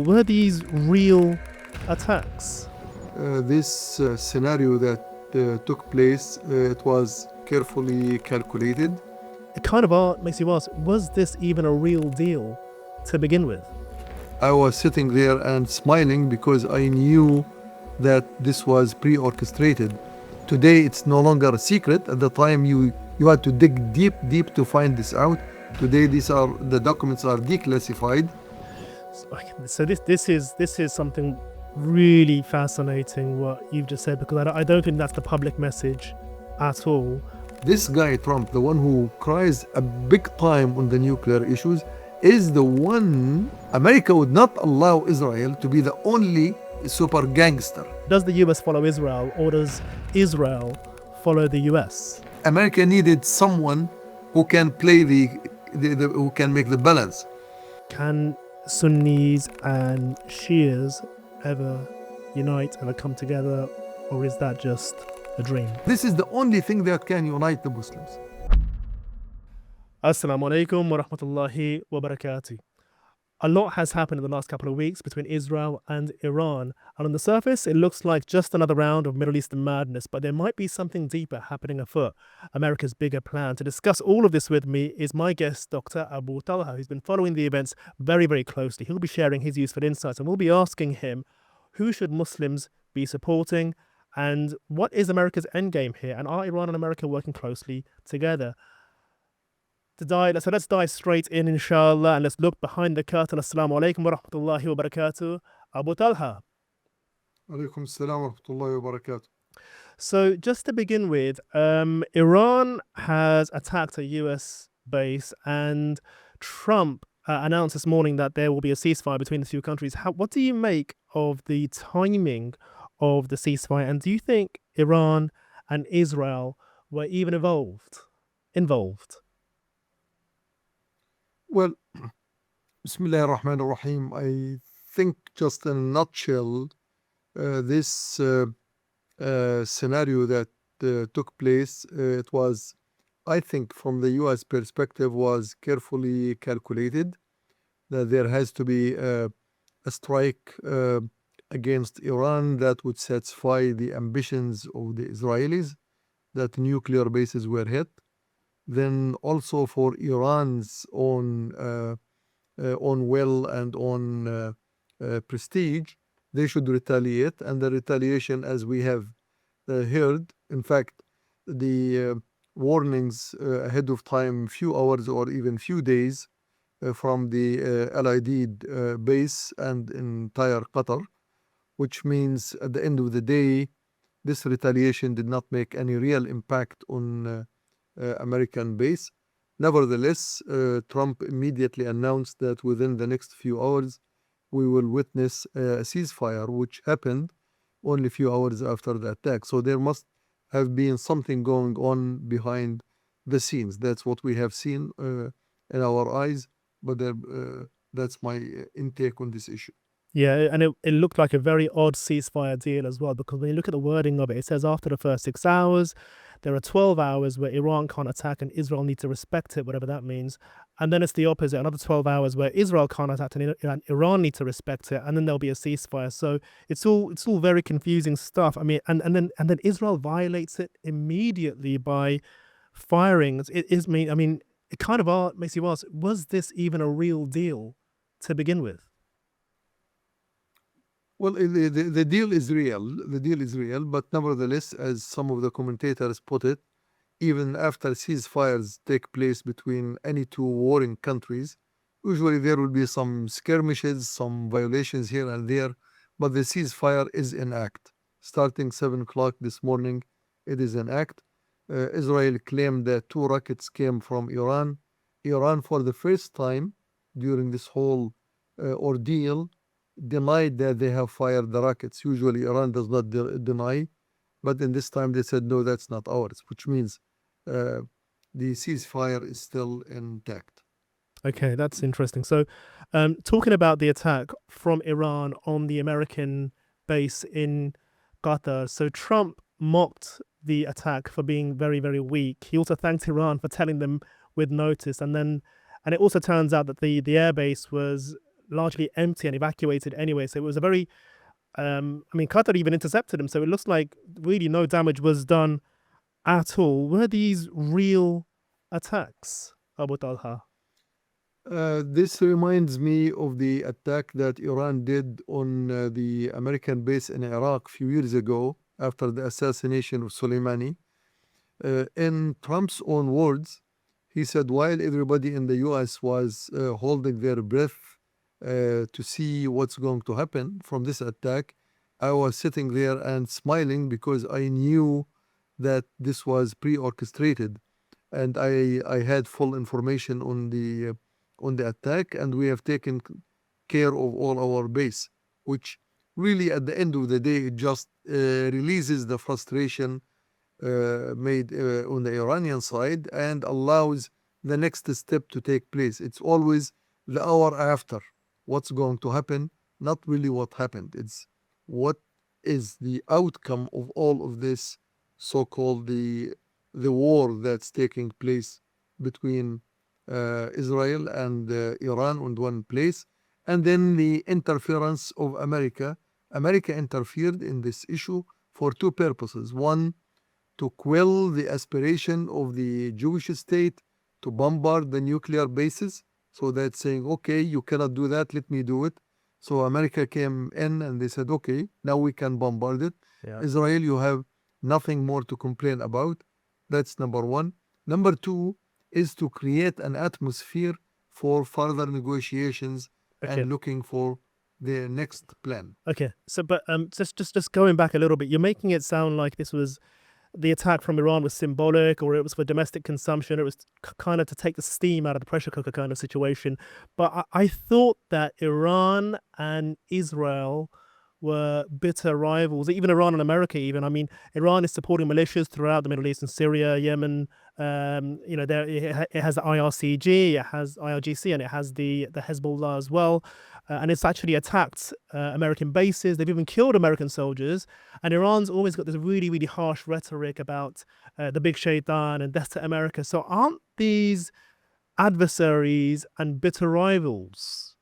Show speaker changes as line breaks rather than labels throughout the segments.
were these real attacks?
This scenario that took place, it was carefully calculated.
It kind of makes you ask, was this even a real deal to begin with?
I was sitting there and smiling because I knew that this was pre-orchestrated. Today it's no longer a secret. At the time you had to dig deep to find this out. Today the documents are declassified.
So this is something really fascinating what you've just said, because I don't think that's the public message at all.
This guy Trump, the one who cries a big time on the nuclear issues, is the one America would not allow Israel to be the only super gangster.
Does the US follow Israel, or does Israel follow the US?
America needed someone who can play who can make the balance.
Can Sunnis and Shias ever unite, ever come together, or is that just a dream?
This is the only thing that can unite the Muslims.
Assalamu alaikum wa rahmatullahi wa barakatuh. A lot has happened in the last couple of weeks between Israel and Iran, and on the surface it looks like just another round of Middle Eastern madness, but there might be something deeper happening afoot, America's bigger plan. To discuss all of this with me is my guest, Dr. Abu Talha, who's been following the events very, very closely. He'll be sharing his useful insights, and we'll be asking him, who should Muslims be supporting, and what is America's endgame here, and are Iran and America working closely together? So let's dive straight in, inshallah, and let's look behind the curtain. Assalamu alaikum wa rahmatullahi wa barakatuh. Abu Talha.
Alaikum assalam wa rahmatullahi wa barakatuh.
So just to begin with, Iran has attacked a US base, and Trump announced this morning that there will be a ceasefire between the two countries. What do you make of the timing of the ceasefire, and do you think Iran and Israel were even involved?
Well, Bismillah ar-Rahman ar-Rahim. I think just in a nutshell, this scenario that took place, it was, I think from the US perspective, was carefully calculated, that there has to be a strike against Iran that would satisfy the ambitions of the Israelis, that nuclear bases were hit. Then also for Iran's own will and own prestige, they should retaliate. And the retaliation, as we have heard, in fact, the warnings ahead of time, few hours or even few days from the Al-Aidid base and entire Qatar, which means at the end of the day, this retaliation did not make any real impact on American base. Nevertheless, Trump immediately announced that within the next few hours, we will witness a ceasefire, which happened only a few hours after the attack. So there must have been something going on behind the scenes. That's what we have seen in our eyes, but that's my intake on this issue.
Yeah, and it looked like a very odd ceasefire deal as well, because when you look at the wording of it, it says after the first 6 hours, there are 12 hours where Iran can't attack and Israel needs to respect it, whatever that means. And then it's the opposite, another 12 hours where Israel can't attack and Iran needs to respect it, and then there'll be a ceasefire. So it's all very confusing stuff. I mean, and then Israel violates it immediately by firing. It kind of makes you ask, was this even a real deal to begin with?
Well, the deal is real. The deal is real, but nevertheless, as some of the commentators put it, even after ceasefires take place between any two warring countries, usually there will be some skirmishes, some violations here and there, but the ceasefire is in act. Starting 7 o'clock this morning, it is in act. Israel claimed that 2 rockets came from Iran. Iran, for the first time during this whole ordeal, denied that they have fired the rockets. Usually Iran does not deny, but in this time they said, no, that's not ours, which means the ceasefire is still intact.
Okay, that's interesting. So talking about the attack from Iran on the American base in Qatar, so Trump mocked the attack for being very, very weak. He also thanked Iran for telling them with notice, and it also turns out that the airbase was largely empty and evacuated anyway. So it was a very, I mean, Qatar even intercepted them. So it looks like really no damage was done at all. Were these real attacks, Abu Talha?
This reminds me of the attack that Iran did on the American base in Iraq a few years ago after the assassination of Soleimani. In Trump's own words, he said while everybody in the US was holding their breath to see what's going to happen from this attack, I was sitting there and smiling because I knew that this was pre-orchestrated, and I had full information on the attack, and we have taken care of all our base, which really at the end of the day it just releases the frustration made on the Iranian side and allows the next step to take place. It's always the hour after what's going to happen, not really what happened. It's what is the outcome of all of this so-called the war that's taking place between Israel and Iran on one place, and then the interference of America. America interfered in this issue for two purposes. One, to quell the aspiration of the Jewish state to bombard the nuclear bases. So that's saying, okay, you cannot do that, let me do it. So America came in and they said, okay, now we can bombard it.
Yeah.
Israel, you have nothing more to complain about. That's number one. Number two is to create an atmosphere for further negotiations
Okay.
and looking for the next plan.
Okay. So, but just going back a little bit, you're making it sound like this was the attack from Iran was symbolic, or it was for domestic consumption. It was kind of to take the steam out of the pressure cooker kind of situation. But I thought that Iran and Israel were bitter rivals, even Iran and America. Even, I mean, Iran is supporting militias throughout the Middle East and Syria, Yemen. There it has the IRCG, it has IRGC, and it has the Hezbollah as well. And it's actually attacked American bases. They've even killed American soldiers. And Iran's always got this really, really harsh rhetoric about the big shaitan and death to America. So aren't these adversaries and bitter rivals?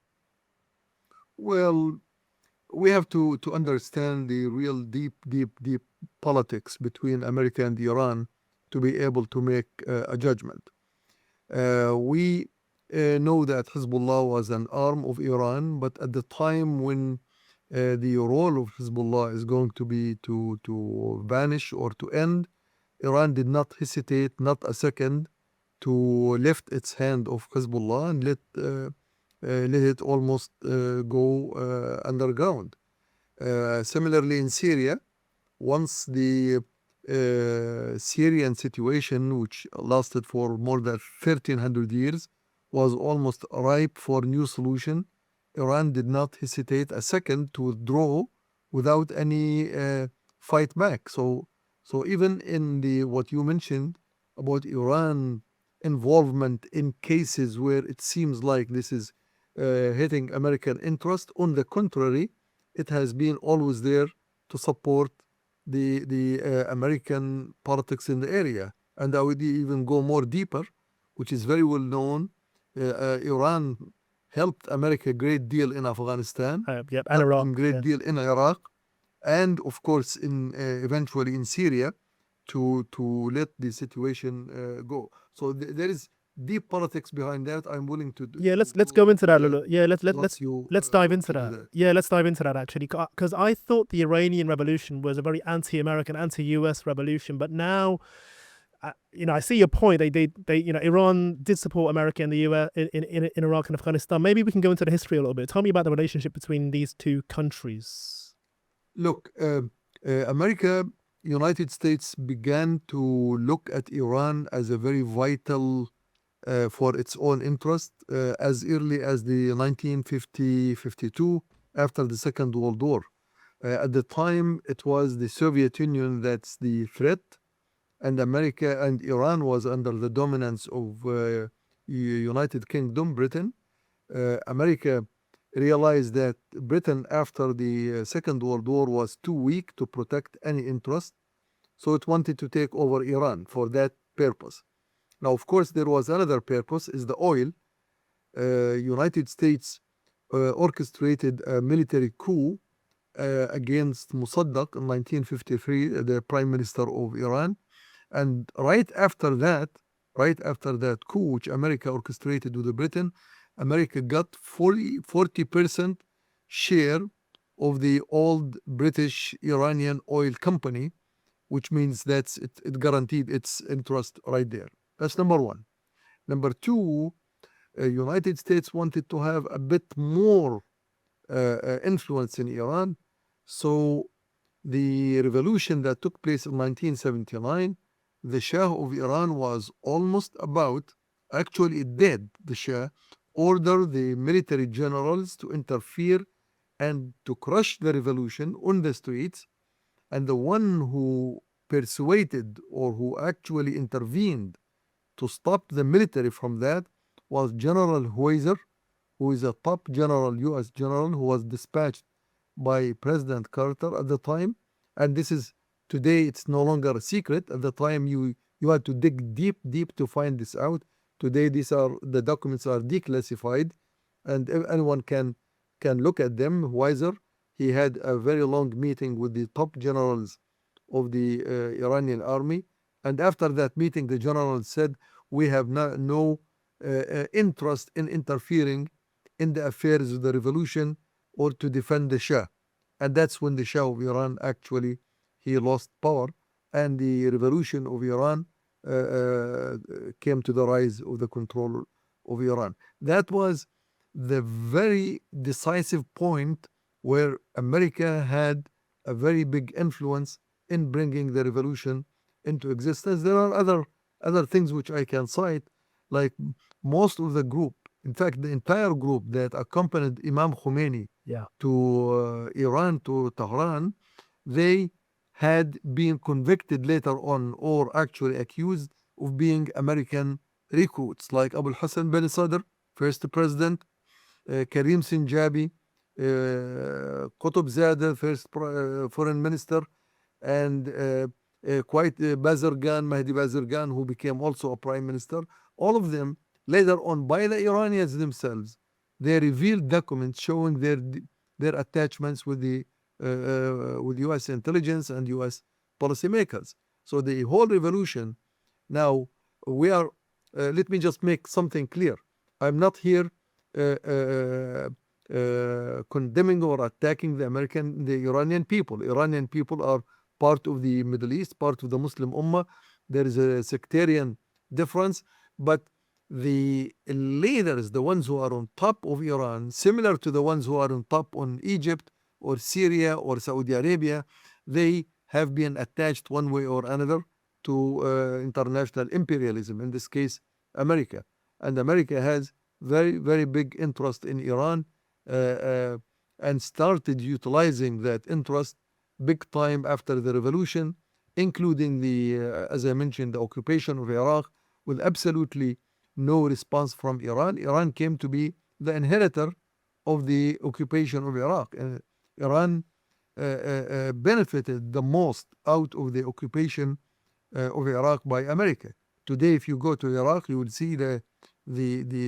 Well, we have to understand the real deep politics between America and Iran to be able to make a judgment. We know that Hezbollah was an arm of Iran, but at the time when the role of Hezbollah is going to be to vanish or to end, Iran did not hesitate, not a second, to lift its hand of Hezbollah and let it almost go underground. Similarly, in Syria, once the Syrian situation, which lasted for more than 1300 years, was almost ripe for new solution, Iran did not hesitate a second to withdraw without any fight back. So even in the what you mentioned about Iran involvement in cases where it seems like this is hitting American interest, on the contrary, it has been always there to support the American politics in the area. And I would even go more deeper, which is very well known. Iran helped America a great deal in Afghanistan,
Yep, and
helped
Iraq.
them great
Yeah.
deal in Iraq, and of course in eventually in Syria to let the situation go. So there is deep politics behind that. I'm willing to
Yeah, let's go into that a little. Yeah,
once you
let's dive into
to do
that. Yeah, let's dive into that actually, because I thought the Iranian Revolution was a very anti-American, anti-US revolution, but now, I see your point. They Iran did support America and the US in Iraq and Afghanistan. Maybe we can go into the history a little bit. Tell me about the relationship between these two countries.
Look, America, United States began to look at Iran as a very vital for its own interest as early as the 1950-52, after the Second World War. At the time, it was the Soviet Union that's the threat, and America and Iran was under the dominance of United Kingdom, Britain. America realized that Britain, after the Second World War, was too weak to protect any interest, so it wanted to take over Iran for that purpose. Now, of course, there was another purpose: is the oil. United States orchestrated a military coup against Mossadegh in 1953, the prime minister of Iran. And right after that coup, which America orchestrated with Britain, America got 40% share of the old British Iranian oil company, which means it guaranteed its interest right there. That's number one. Number two, United States wanted to have a bit more influence in Iran. So the revolution that took place in 1979, the Shah of Iran was almost about, actually it did, the Shah, order the military generals to interfere and to crush the revolution on the streets. And the one who persuaded or who actually intervened to stop the military from that was General Huizer, who is a top general, U.S. general, who was dispatched by President Carter at the time. And this is today, it's no longer a secret. At the time, you had to dig deep to find this out. Today, the documents are declassified, and anyone can look at them. Weiser, he had a very long meeting with the top generals of the Iranian army, and after that meeting, the general said, "We have no interest in interfering in the affairs of the revolution or to defend the Shah." And that's when the Shah of Iran actually he lost power, and the revolution of Iran came to the rise of the control of Iran. That was the very decisive point where America had a very big influence in bringing the revolution into existence. There are other things which I can cite, like most of the group, in fact, the entire group that accompanied Imam Khomeini
Yeah.
to Iran, to Tehran, they had been convicted later on or actually accused of being American recruits, like Abu Hassan bin Sadr, first president, Karim Sinjabi, Qutb Zada, first foreign minister, and quite Bazargan, Mahdi Bazargan, who became also a prime minister. All of them, later on, by the Iranians themselves, they revealed documents showing their attachments with U.S. intelligence and U.S. policymakers. So the whole revolution. Now we are. Let me just make something clear. I'm not here condemning or attacking the Iranian people. Iranian people are part of the Middle East, part of the Muslim Ummah. There is a sectarian difference, but the leaders, the ones who are on top of Iran, similar to the ones who are on top on Egypt or Syria or Saudi Arabia, they have been attached one way or another to international imperialism, in this case, America. And America has very big interest in Iran and started utilizing that interest big time after the revolution, including as I mentioned, the occupation of Iraq with absolutely no response from Iran. Iran came to be the inheritor of the occupation of Iraq. Iran benefited the most out of the occupation of Iraq by America. Today, if you go to Iraq, you will see the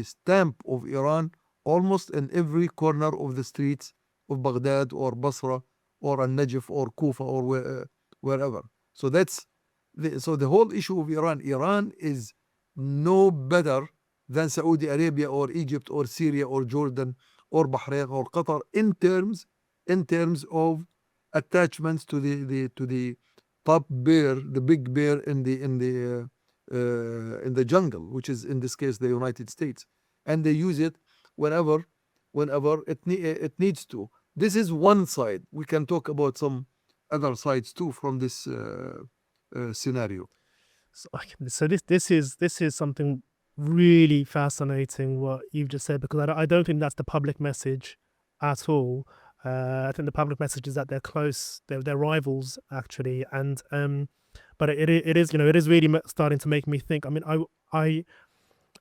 stamp of Iran almost in every corner of the streets of Baghdad or Basra or Al-Najaf or Kufa or wherever. So the whole issue of Iran. Iran is no better than Saudi Arabia or Egypt or Syria or Jordan or Bahrain or Qatar in terms of attachments to the top bear, the big bear in the jungle, which is in this case the United States, and they use it whenever it needs to. This is one side. We can talk about some other sides too from this scenario.
So this is something really fascinating what you've just said, because I don't think that's the public message at all. I think the public message is that they're close, they're rivals actually, and but it is, it is really starting to make me think. I mean, I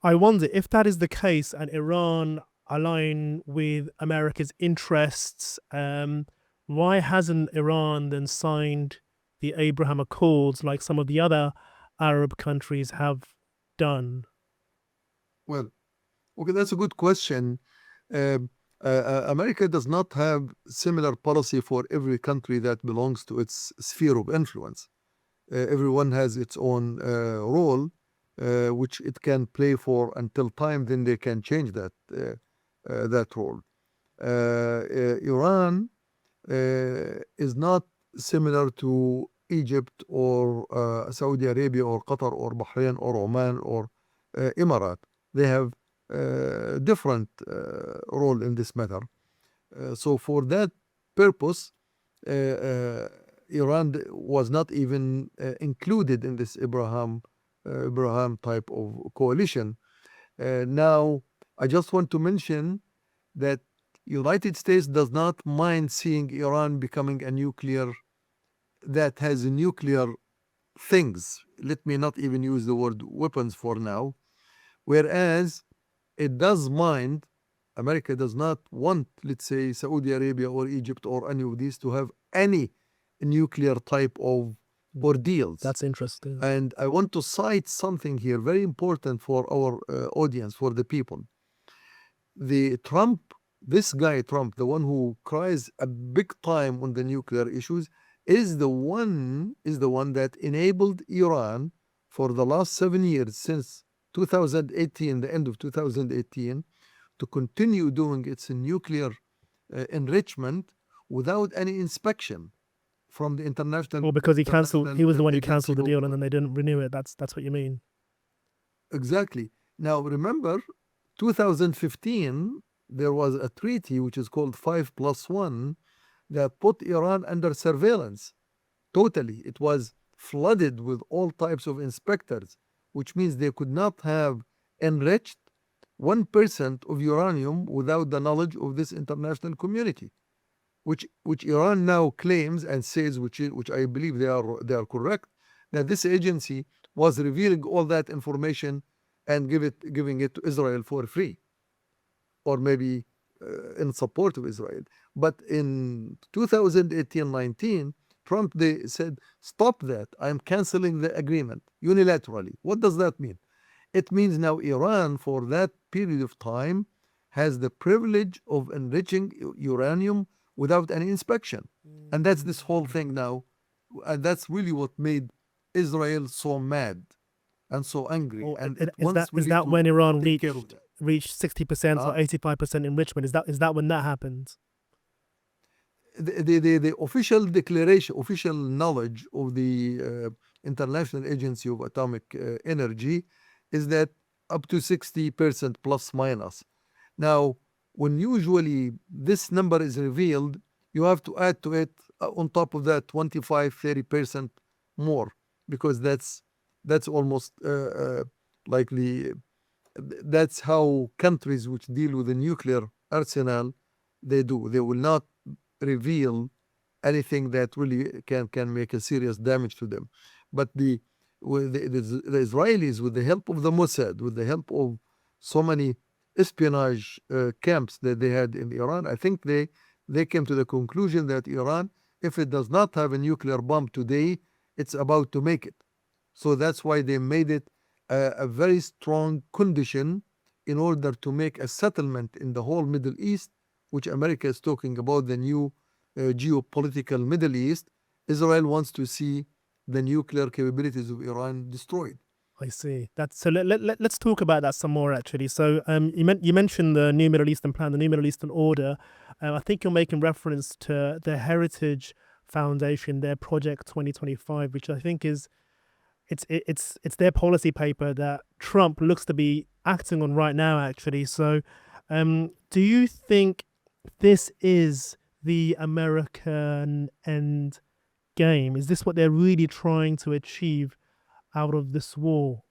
wonder if that is the case and Iran align with America's interests. Why hasn't Iran then signed the Abraham Accords like some of the other Arab countries have done?
Well, okay, that's a good question. America does not have similar policy for every country that belongs to its sphere of influence. Everyone has its own role, which it can play for until time. Then they can change that role. Iran is not similar to Egypt or Saudi Arabia or Qatar or Bahrain or Oman or Emirat. They have different role in this matter. So for that purpose, Iran was not even included in this Abraham type of coalition. Now, I just want to mention that United States does not mind seeing Iran becoming a nuclear that has nuclear things. Let me not even use the word weapons for now. Whereas it does mind, America does not want, let's say, Saudi Arabia or Egypt or any of these to have any nuclear type of ordeals.
That's interesting.
And I want to cite something here very important for our audience, for the people. This guy Trump, the one who cries a big time on the nuclear issues, is the one that enabled Iran for the last 7 years since 2018, the end of 2018, to continue doing its nuclear enrichment without any inspection from the international.
Well, because he was the one who
agency
cancelled the
of-
deal and then they didn't renew it. That's what you mean.
Exactly. Now remember, 2015, there was a treaty which is called 5+1 that put Iran under surveillance totally. It was flooded with all types of inspectors, which means they could not have enriched 1% of uranium without the knowledge of this international community, which Iran now claims and says, which I believe they are correct, that this agency was revealing all that information and giving it to Israel for free, or maybe in support of Israel. But in 2018-19, Trump they said, stop that. I'm canceling the agreement unilaterally. What does that mean? It means now Iran, for that period of time, has the privilege of enriching uranium without any inspection. And that's this whole thing now. And that's really what made Israel so mad and so angry.
Well,
And
is that when Iran
take care of
reached 60% or 85% enrichment? Is that when that happened?
the official declaration, official knowledge of the International Agency of Atomic Energy is that up to 60% plus minus. Now, when usually this number is revealed, you have to add to it on top of that 25-30% more, because that's almost like that's how countries which deal with the nuclear arsenal they do. They will not reveal anything that really can make a serious damage to them. But the Israelis, with the help of the Mossad, with the help of so many espionage camps that they had in Iran, I think they came to the conclusion that Iran, if it does not have a nuclear bomb today, it's about to make it. So that's why they made it a very strong condition in order to make a settlement in the whole Middle East, which America is talking about, the new geopolitical Middle East. Israel wants to see the nuclear capabilities of Iran destroyed.
I see. So let's talk about that some more, actually. So you mentioned the new Middle Eastern plan, the new Middle Eastern order. I think you're making reference to the Heritage Foundation, their Project 2025, which I think is it's their policy paper that Trump looks to be acting on right now, actually. So do you think this is the American end game? Is this what they're really trying to achieve out of this war?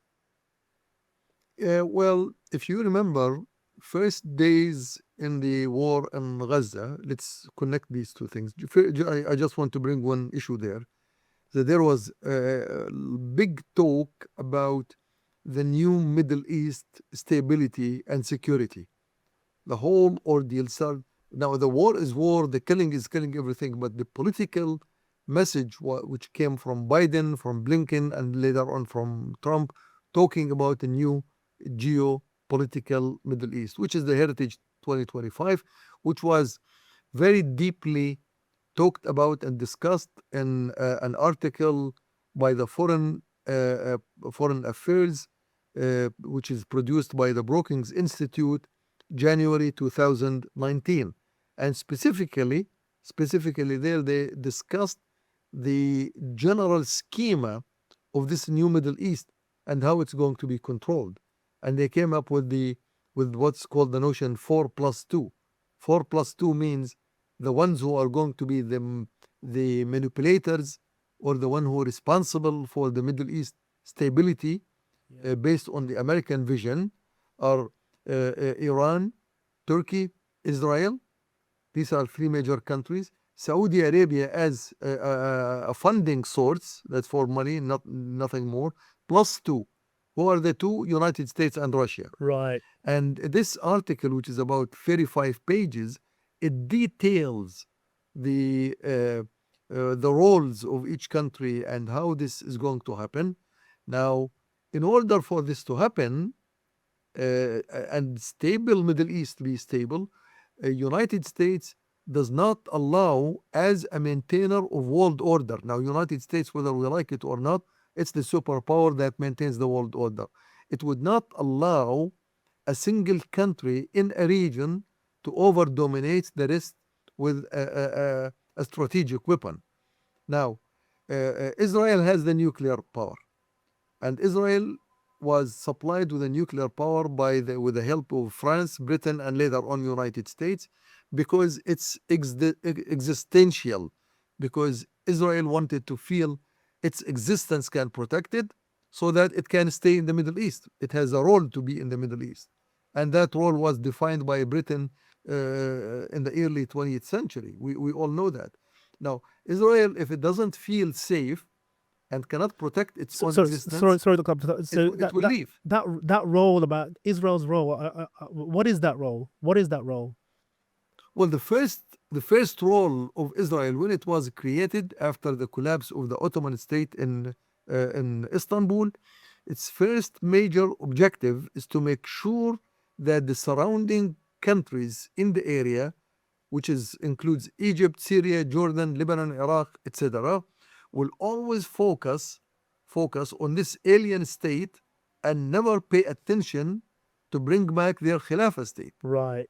Well, if you remember, first days in the war in Gaza, let's connect these two things. I just want to bring one issue there. That there was a big talk about the new Middle East stability and security. The whole ordeal started. Now, the war is war, the killing is killing everything, but the political message which came from Biden, from Blinken, and later on from Trump, talking about a new geopolitical Middle East, which is the Heritage 2025, which was very deeply talked about and discussed in an article by the Foreign Affairs, which is produced by the Brookings Institute, January 2019. And specifically there, they discussed the general schema of this new Middle East and how it's going to be controlled. And they came up with what's called the notion 4+2. 4+2 means the ones who are going to be the manipulators or the one who are responsible for the Middle East stability based on the American vision are Iran, Turkey, Israel. These are three major countries. Saudi Arabia as a funding source, that's for money, nothing more, plus two. Who are the two? United States and Russia.
Right.
And this article, which is about 35 pages, it details the roles of each country and how this is going to happen. Now, in order for this to happen, and stable Middle East be stable, United States does not allow as a maintainer of world order. Now, United States, whether we like it or not, it's the superpower that maintains the world order. It would not allow a single country in a region to over-dominate the rest with a strategic weapon. Now, Israel has the nuclear power, and Israel was supplied with a nuclear power with the help of France, Britain, and later on United States, because it's existential, because Israel wanted to feel its existence can protect it so that it can stay in the Middle East. It has a role to be in the Middle East. And that role was defined by Britain in the early 20th century. We all know that. Now, Israel, if it doesn't feel safe and cannot protect its own existence,
sorry, Dr. So
it will leave.
That role about Israel's role, what is that role? What is that role?
Well, the first role of Israel when it was created after the collapse of the Ottoman state in Istanbul, its first major objective is to make sure that the surrounding countries in the area, which includes Egypt, Syria, Jordan, Lebanon, Iraq, etc., will always focus on this alien state and never pay attention to bring back their Khilafah state.
Right.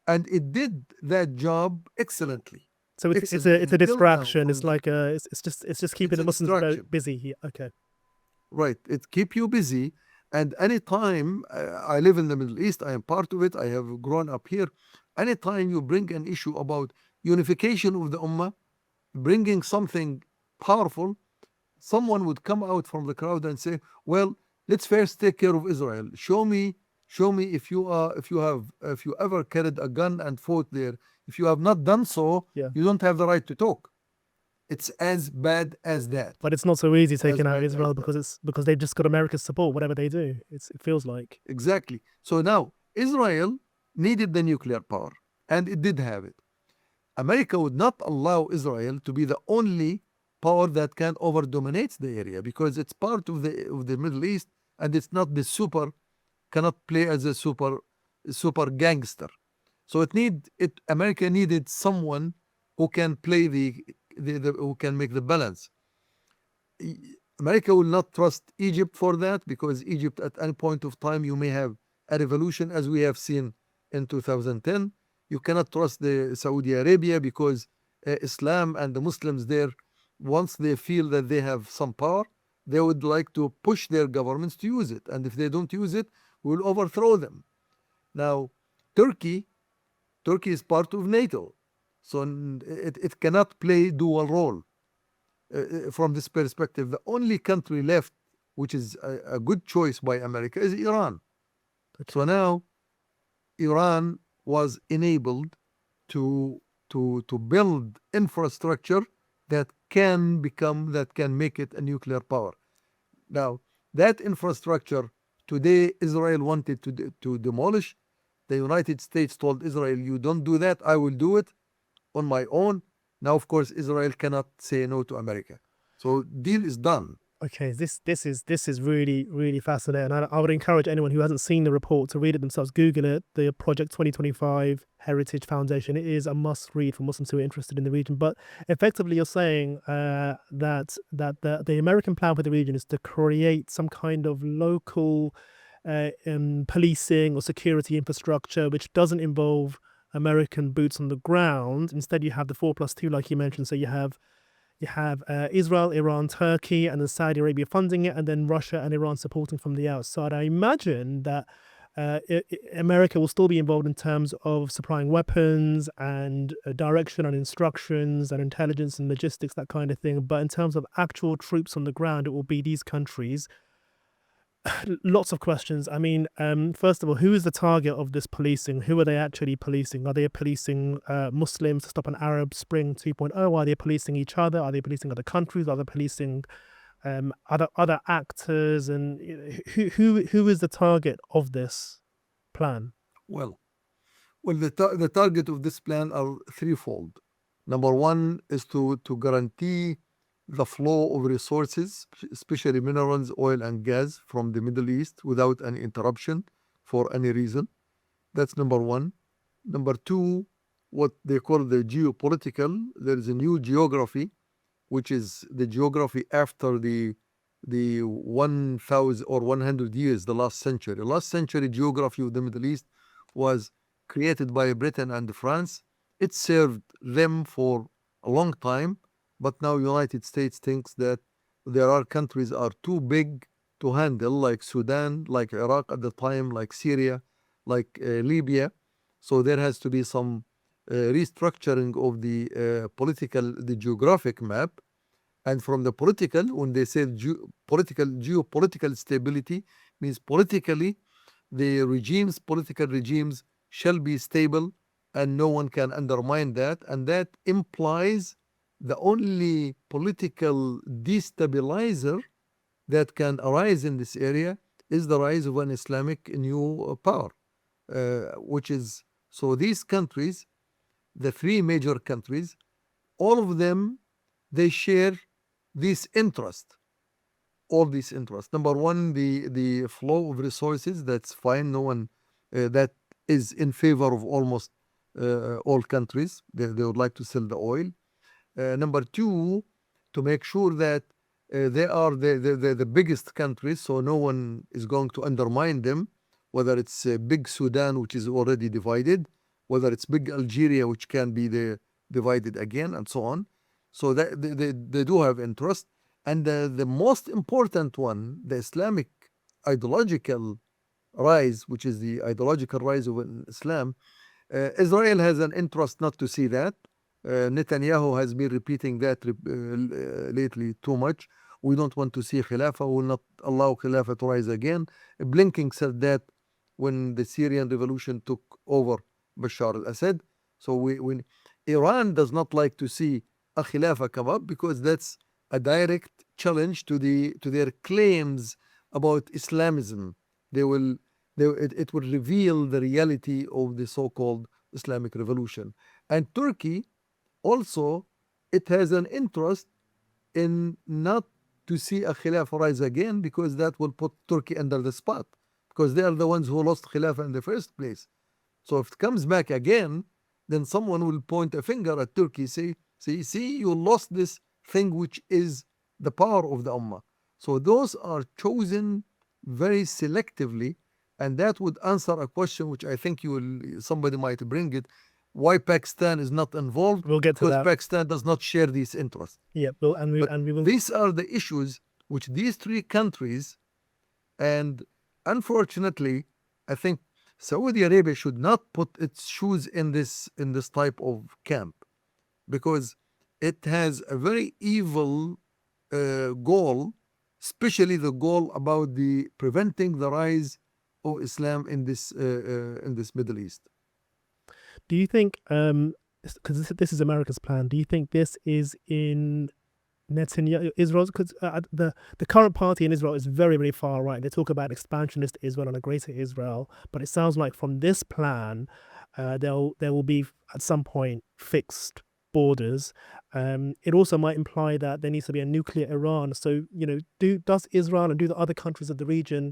And it did that job excellently.
So it's a distraction. It's like it's just keeping the Muslims busy here. Okay.
Right. It keep you busy. And anytime I live in the Middle East, I am part of it. I have grown up here. Anytime you bring an issue about unification of the Ummah, bringing something powerful, someone would come out from the crowd and say, "Well, let's first take care of Israel. Show me if you ever carried a gun and fought there. If you have not done so, you don't have the right to talk." It's as bad as that.
But it's not so easy taking out Israel because they've just got America's support, whatever they do. It feels like.
Exactly. So now Israel needed the nuclear power, and it did have it. America would not allow Israel to be the only power that can over-dominate the area because it's part of the Middle East, and it's not cannot play as a super gangster. So America needed someone who can play who can make the balance. America will not trust Egypt for that because Egypt at any point of time you may have a revolution as we have seen in 2010. You cannot trust the Saudi Arabia because Islam and the Muslims there, once they feel that they have some power, they would like to push their governments to use it. And if they don't use it, we'll overthrow them. Now, Turkey is part of NATO. So it cannot play dual role. From this perspective, the only country left, which is a good choice by America, is Iran. Okay. So now, Iran was enabled to build infrastructure that can make it a nuclear power. Now, that infrastructure today Israel wanted to demolish. The United States told Israel, "You don't do that, I will do it on my own." Now, of course, Israel cannot say no to America. So deal is done.
Okay, this is really fascinating. I would encourage anyone who hasn't seen the report to read it themselves. Google it, the Project 2025 Heritage Foundation. It is a must read for Muslims who are interested in the region. But effectively, you're saying that the American plan for the region is to create some kind of local policing or security infrastructure, which doesn't involve American boots on the ground. Instead, you have the 4+2, like you mentioned. So you have Israel, Iran, Turkey, and then Saudi Arabia funding it, and then Russia and Iran supporting from the outside. I imagine that America will still be involved in terms of supplying weapons and direction and instructions and intelligence and logistics, that kind of thing. But in terms of actual troops on the ground, it will be these countries. Lots of questions. I mean, first of all, who is the target of this policing? Who are they actually policing? Are they policing Muslims to stop an Arab Spring 2.0? Are they policing each other? Are they policing other countries? Are they policing other actors? And who is the target of this plan?
Well, the target of this plan are threefold. Number one is to guarantee the flow of resources, especially minerals, oil, and gas from the Middle East without any interruption for any reason. That's number one. Number two, what they call the geopolitical. There is a new geography, which is the geography after the 1,000 or 100 years, the last century. The last century geography of the Middle East was created by Britain and France. It served them for a long time, but now United States thinks that there are countries are too big to handle, like Sudan, like Iraq at the time, like Syria, like Libya. So there has to be some restructuring of the the geographic map. And from the political, when they say geopolitical stability, means politically, political regimes shall be stable and no one can undermine that. And that implies the only political destabilizer that can arise in this area is the rise of an Islamic new power, which is, so these countries, the three major countries, all of them, they share this interest, all these interests. Number one, the flow of resources, that's fine. No one that is in favor of almost all countries. They would like to sell the oil. Number two, to make sure that they are the biggest countries, so no one is going to undermine them, whether it's big Sudan, which is already divided, whether it's big Algeria, which can be divided again, and so on. So that they do have interest. And the most important one, the Islamic ideological rise, which is the ideological rise of Islam, Israel has an interest not to see that. Netanyahu has been repeating that lately too much. We don't want to see Khilafah. We will not allow Khilafah to rise again. Blinken said that when the Syrian revolution took over Bashar al-Assad. So when Iran does not like to see a Khilafah come up because that's a direct challenge to their claims about Islamism. It will reveal the reality of the so-called Islamic revolution. And Turkey also, it has an interest in not to see a Khilafah rise again, because that will put Turkey under the spot, because they are the ones who lost Khilafah in the first place. So if it comes back again, then someone will point a finger at Turkey, say, see, you lost this thing which is the power of the Ummah. So those are chosen very selectively, and that would answer a question which I think somebody might bring it, why Pakistan is not involved.
We'll get to
Because
that.
Pakistan does not share these interests.
Yeah,
But
we will.
these are the issues which these three countries, and unfortunately, I think Saudi Arabia should not put its shoes in this type of camp, because it has a very evil goal, especially the goal about the preventing the rise of Islam in this Middle East.
Do you think, because this is America's plan, do you think this is in Netanyahu, Israel's? Because the current party in Israel is very, very far right. They talk about expansionist Israel and a greater Israel, but it sounds like from this plan, there will be at some point fixed borders, it also might imply that there needs to be a nuclear Iran. So, does Israel and do the other countries of the region,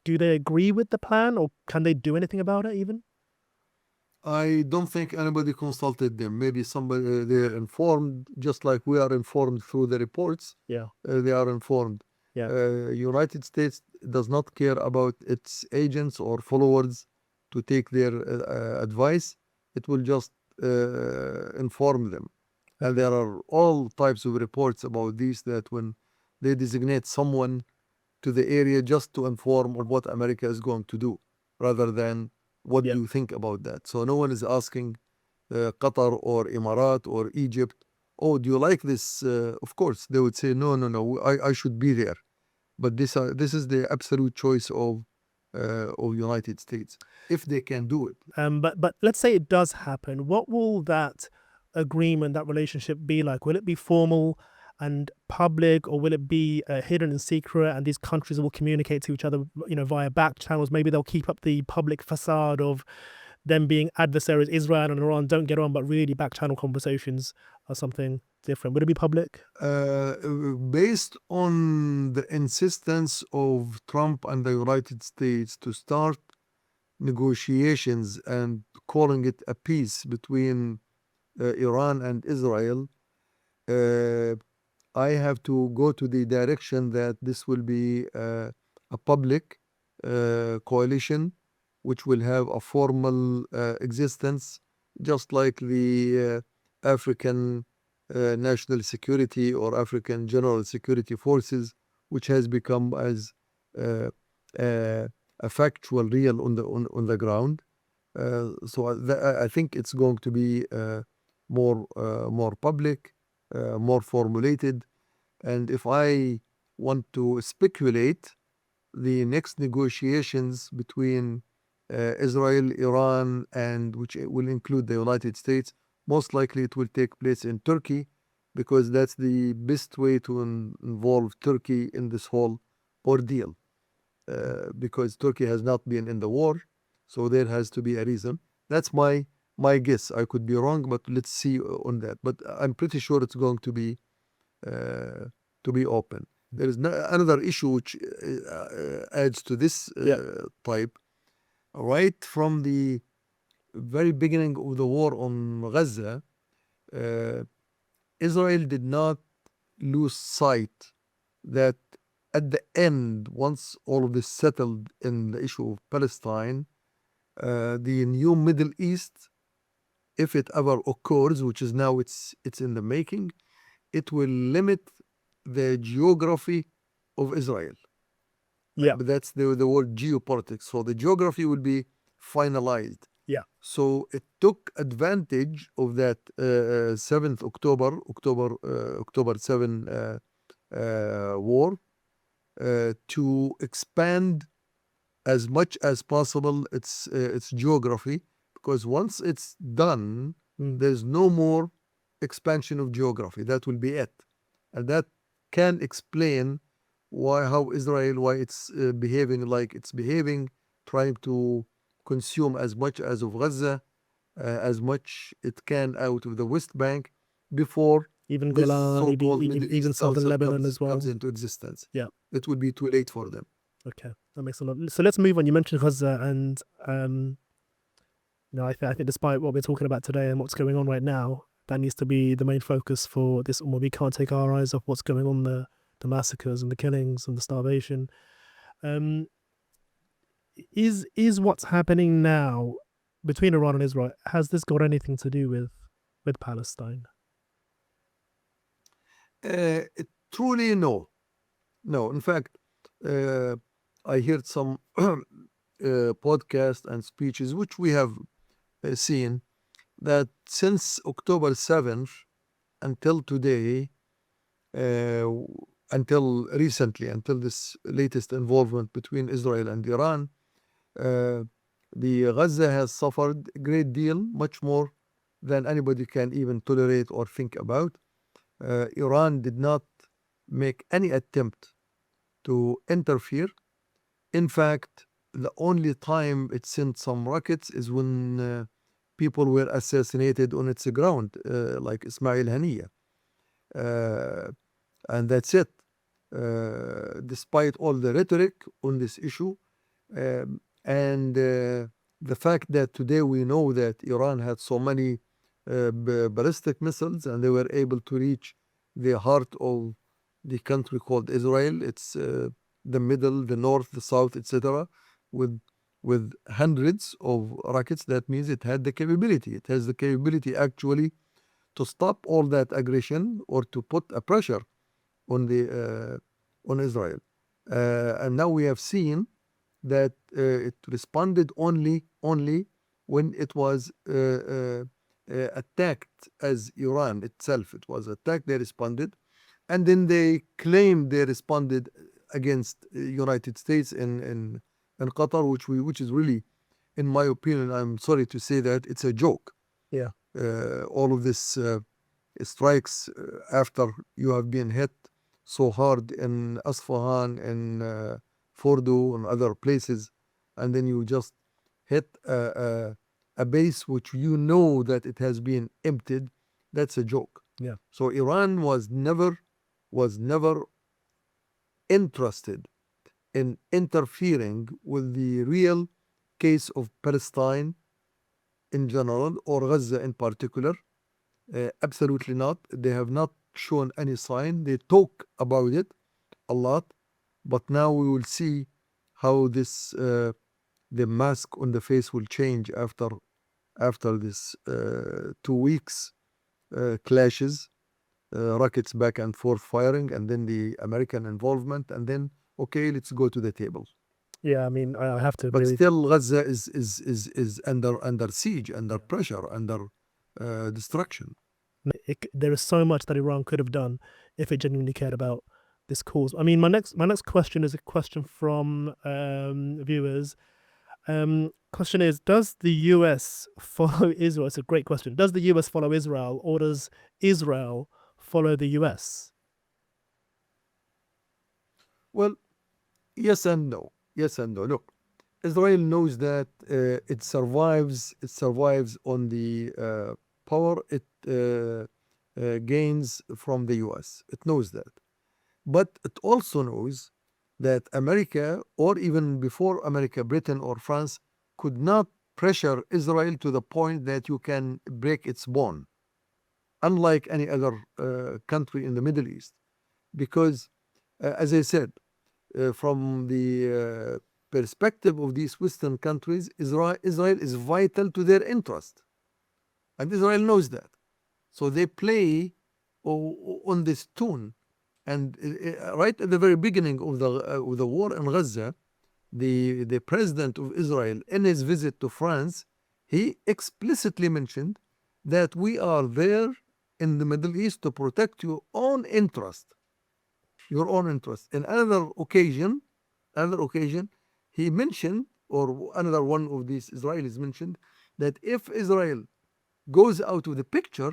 do they agree with the plan, or can they do anything about it even?
I don't think anybody consulted them. Maybe somebody they're informed, just like we are informed through the reports.
Yeah,
They are informed.
yeah,
United States does not care about its agents or followers to take their advice. It will just inform them. And there are all types of reports about this, that when they designate someone to the area just to inform of what America is going to do, rather than what
yeah.
do you think about that. So no one is asking Qatar or Emirat or Egypt, oh, do you like this? Of course, they would say, no, no, no, I should be there. But this is the absolute choice of United States, if they can do it.
But let's say it does happen. What will that agreement, that relationship be like? Will it be formal and public, or will it be hidden and secret? And these countries will communicate to each other, via back channels. Maybe they'll keep up the public facade of them being adversaries. Israel and Iran don't get on, but really back channel conversations are something different. Would it be public?
Based on the insistence of Trump and the United States to start negotiations and calling it a peace between Iran and Israel, uh, I have to go to the direction that this will be a public coalition, which will have a formal existence, just like the African National Security or African General Security Forces, which has become as uh, uh, a factual real on the ground. I think it's going to be more public, more formulated. And if I want to speculate, the next negotiations between Israel, Iran, and which will include the United States, most likely it will take place in Turkey, because that's the best way to involve Turkey in this whole ordeal. Because Turkey has not been in the war, so there has to be a reason. That's my guess. I could be wrong, but let's see on that. But I'm pretty sure it's going uh, to be open. There is another issue which adds to this
Yeah,
type. Right from the very beginning of the war on Gaza, uh, Israel did not lose sight that at the end, once all of this settled in the issue of Palestine, the new Middle East, if it ever occurs, which is now it's in the making, it will limit the geography of Israel.
yeah,
But that's the word geopolitics. So the geography will be finalized.
yeah,
So it took advantage of that 7th October 7 war to expand as much as possible its geography, because once it's done,
mm,
there's no more expansion of geography. That will be it, and that can explain how Israel, why it's behaving like it's behaving, trying to consume as much as of Gaza, as much it can out of the West Bank before
even
this
Golan,
so-called Middle
even
East
southern Lebanon as
comes
well.
into existence.
Yeah.
It will be too late for them.
Okay, that makes a lot. So let's move on. You mentioned Gaza, and I think despite what we're talking about today and what's going on right now, that needs to be the main focus for this. Well, we can't take our eyes off what's going on there, the massacres and the killings and the starvation. Um, is what's happening now between Iran and Israel, has this got anything to do with Palestine?
Truly, no. No. In fact, uh, I heard some podcasts and speeches, which we have seen, that since October 7th until today, uh, until recently, until this latest involvement between Israel and Iran, uh, the Gaza has suffered a great deal, much more than anybody can even tolerate or think about. Iran did not make any attempt to interfere. In fact, the only time it sent some rockets is when people were assassinated on its ground, like Ismail Haniya. And that's it. Despite all the rhetoric on this issue, and the fact that today we know that Iran had so many ballistic missiles and they were able to reach the heart of the country called Israel. It's the middle, the north, the south, etc., with with hundreds of rockets. That means it had the capability. It has the capability actually to stop all that aggression or to put a pressure on the on Israel. And now we have seen that it responded only when it was attacked as Iran itself. It was attacked. They responded, and then they claimed they responded against United States in Qatar, which is really, in my opinion, I'm sorry to say that it's a joke.
Yeah.
All of this strikes after you have been hit so hard in Asfahan and Fordo and other places, and then you just hit a base which you know that it has been emptied. That's a joke.
Yeah.
So Iran was never interested in interfering with the real case of Palestine in general or Gaza in particular. Absolutely not. They have not shown any sign. They talk about it a lot, but now we will see how this the mask on the face will change after this 2 weeks clashes, rockets back and forth firing, and then the American involvement, and then okay, let's go to the table.
Yeah, I mean, I have to
But
agree with
still, Gaza is under siege, under pressure, under destruction.
you. There is so much that Iran could have done if it genuinely cared about this cause. I mean, my next question is a question from viewers. Question is, does the US follow Israel? It's a great question. Does the US follow Israel, or does Israel follow the US?
Well, yes and no. Yes and no. Look, Israel knows that it survives. It survives on the power it gains from the U.S. It knows that, but it also knows that America, or even before America, Britain or France, could not pressure Israel to the point that you can break its bond, unlike any other country in the Middle East, because, as I said, from the perspective of these Western countries, Israel is vital to their interest. And Israel knows that. So they play on this tune. And right at the very beginning of the war in Gaza, the president of Israel, in his visit to France, he explicitly mentioned that we are there in the Middle East to protect your own interest. Your own interest. In another occasion, he mentioned, or another one of these Israelis mentioned, that if Israel goes out of the picture,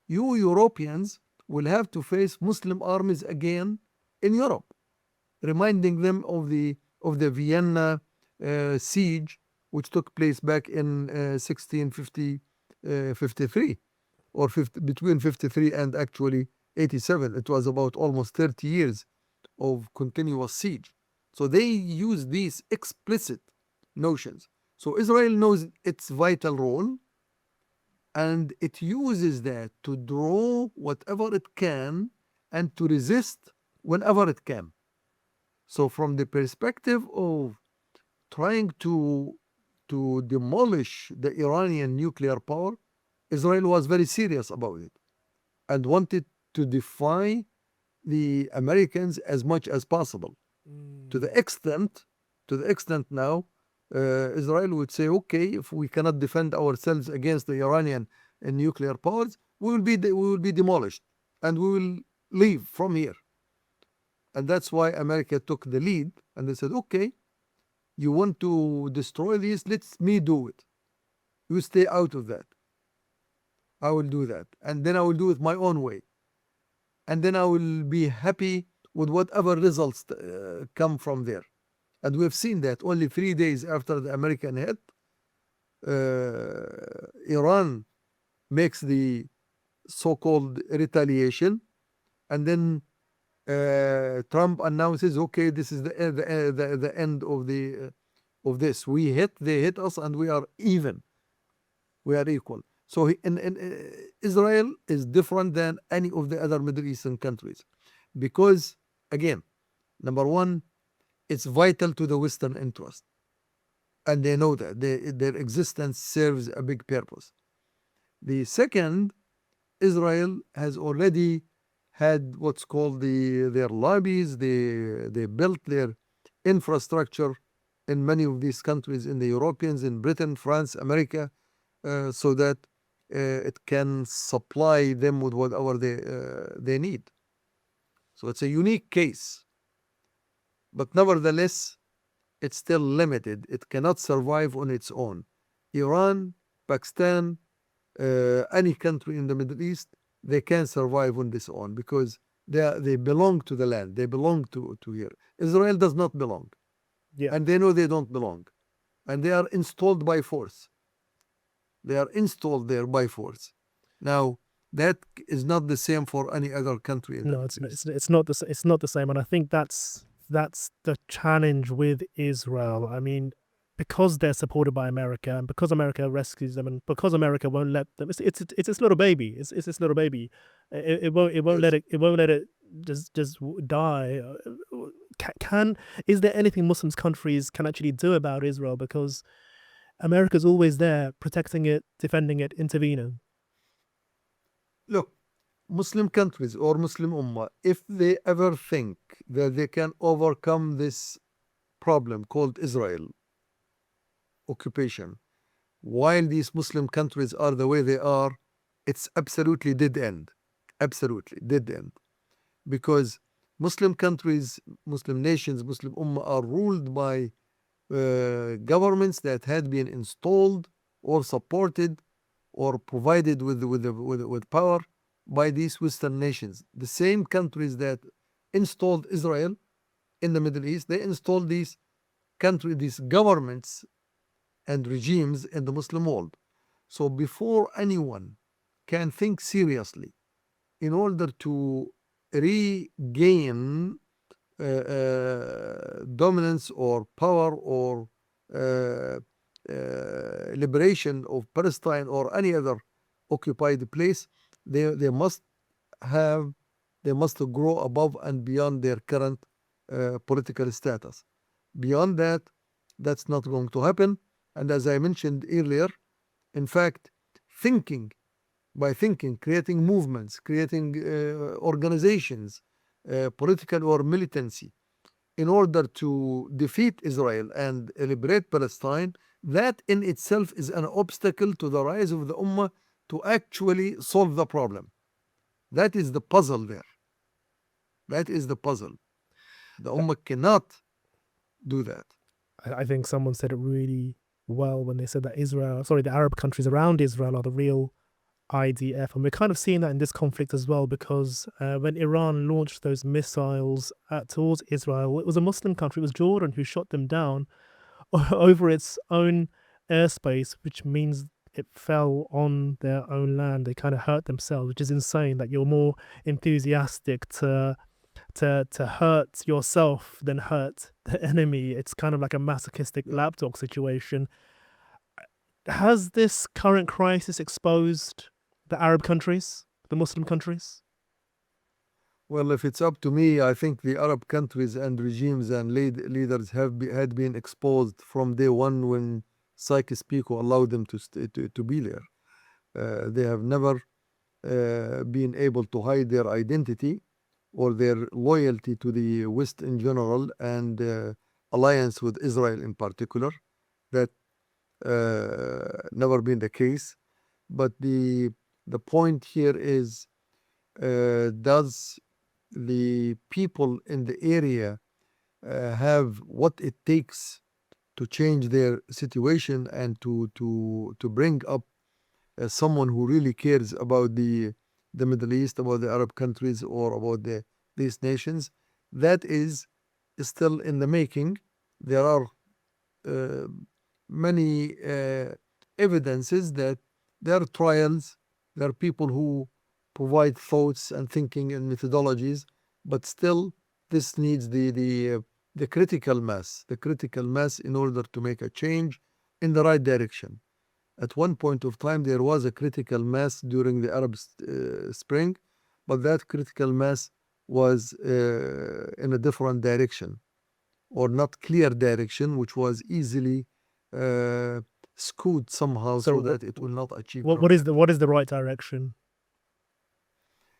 you Europeans will have to face Muslim armies again in Europe, reminding them of the Vienna siege, which took place back in 1653, or between 53 and actually 87. It was about almost 30 years of continuous siege. So they use these explicit notions. So Israel knows its vital role, and it uses that to draw whatever it can and to resist whenever it can. So from the perspective of trying to demolish the Iranian nuclear power, Israel was very serious about it and wanted to defy the Americans as much as possible. To the extent now, Israel would say, okay, if we cannot defend ourselves against the Iranian and nuclear powers, we will be demolished, and we will leave from here. And that's why America took the lead, and they said, okay, you want to destroy these, let me do it. You stay out of that. I will do that. And then I will do it my own way. And then I will be happy with whatever results come from there. And we've seen that only 3 days after the American hit, Iran makes the so-called retaliation, and then Trump announces, "Okay, this is the end of this. We hit, they hit us, and we are even. We are equal." So Israel is different than any of the other Middle Eastern countries because, again, number one, it's vital to the Western interest, and they know that their existence serves a big purpose. The second, Israel has already had what's called their lobbies. They built their infrastructure in many of these countries, in the Europeans, in Britain, France, America, so that it can supply them with whatever they need. So it's a unique case, but nevertheless, it's still limited. It cannot survive on its own. Iran, Pakistan, any country in the Middle East, they can survive on this own because they belong to the land. They belong to here. Israel does not belong,
Yeah.
and they know they don't belong, and they are installed by force. They are installed there by force. Now, that is not the same for any other country in the
No,
Middle East.
it's not it's not the same, and I think that's the challenge with Israel. I mean, because they're supported by America, and because America rescues them, and because America won't let them, it's this little baby. It's this little baby. It won't let
Yes.
it just die. Can is there anything Muslim countries can actually do about Israel? Because America's always there, protecting it, defending it, intervening.
Look, Muslim countries or Muslim Ummah, if they ever think that they can overcome this problem called Israel occupation, while these Muslim countries are the way they are, it's absolutely dead end. Absolutely dead end. Because Muslim countries, Muslim nations, Muslim Ummah are ruled by governments that had been installed or supported or provided with power by these Western nations. The same countries that installed Israel in the Middle East, they installed these governments and regimes in the Muslim world. So before anyone can think seriously in order to regain dominance or power or uh, liberation of Palestine or any other occupied place, they must have they must grow above and beyond their current political status. Beyond that, that's not going to happen. And as I mentioned earlier, in fact, thinking by thinking, creating movements, creating organizations, political or militancy, in order to defeat Israel and liberate Palestine, that in itself is an obstacle to the rise of the Ummah to actually solve the problem. That is the puzzle there. That is the puzzle. The Ummah cannot do that.
I think someone said it really well when they said that the Arab countries around Israel are the real IDF. And we're kind of seeing that in this conflict as well, because when Iran launched those missiles towards Israel, it was a Muslim country, it was Jordan who shot them down over its own airspace, which means it fell on their own land. They kind of hurt themselves, which is insane that you're more enthusiastic to hurt yourself than hurt the enemy. It's kind of like a masochistic
Yeah.
lapdog situation. Has this current crisis exposed the Arab countries, the Muslim countries?
Well, if it's up to me, I think the Arab countries and regimes and leaders had been exposed from day one when Sykes-Picot allowed them to be there. They have never been able to hide their identity or their loyalty to the West in general and alliance with Israel in particular. That never been the case. But the point here is, does the people in the area have what it takes to change their situation and to bring up someone who really cares about the Middle East, about the Arab countries, or about these nations? That is still in the making. There are uh, many evidences that there are trials, there are people who provide thoughts and thinking and methodologies, but still this needs the critical mass in order to make a change in the right direction. At one point of time, there was a critical mass during the Arab Spring, but that critical mass was in a different direction or not clear direction, which was easily uh, skewed somehow
So
so that it will not achieve
what is the right direction?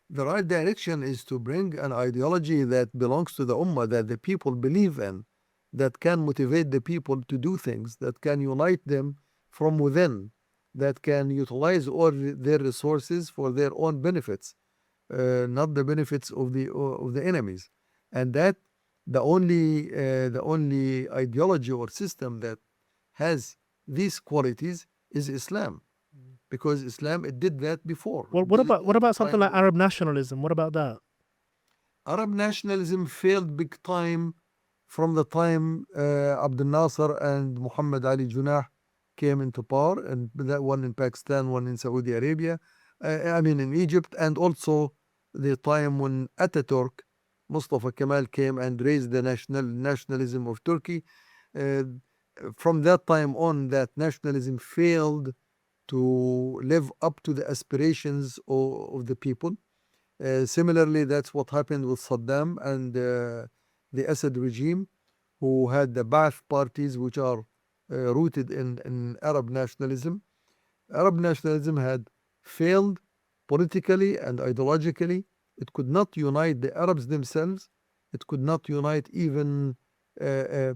the right direction is to bring an ideology that belongs to the Ummah, that the people believe in, that can motivate the people to do things, that can unite them from within, that can utilize all their resources for their own benefits, not the benefits of the enemies. And that the only ideology or system that has these qualities is Islam, because Islam it did that before.
Well,
It did it
what
at the
about something
time
like
of
Arab nationalism? What about that?
Arab nationalism failed big time from the time Abdel Nasser and Muhammad Ali Jinnah came into power, and that one in Pakistan, one in Saudi Arabia, I mean in Egypt, and also the time when Ataturk, Mustafa Kemal came and raised the nationalism of Turkey. Uh, from that time on, that nationalism failed to live up to the aspirations of the people. Similarly, that's what happened with Saddam and the Assad regime, who had the Ba'ath parties, which are rooted in Arab nationalism. Arab nationalism had failed politically and ideologically. It could not unite the Arabs themselves. It could not unite even uh, uh,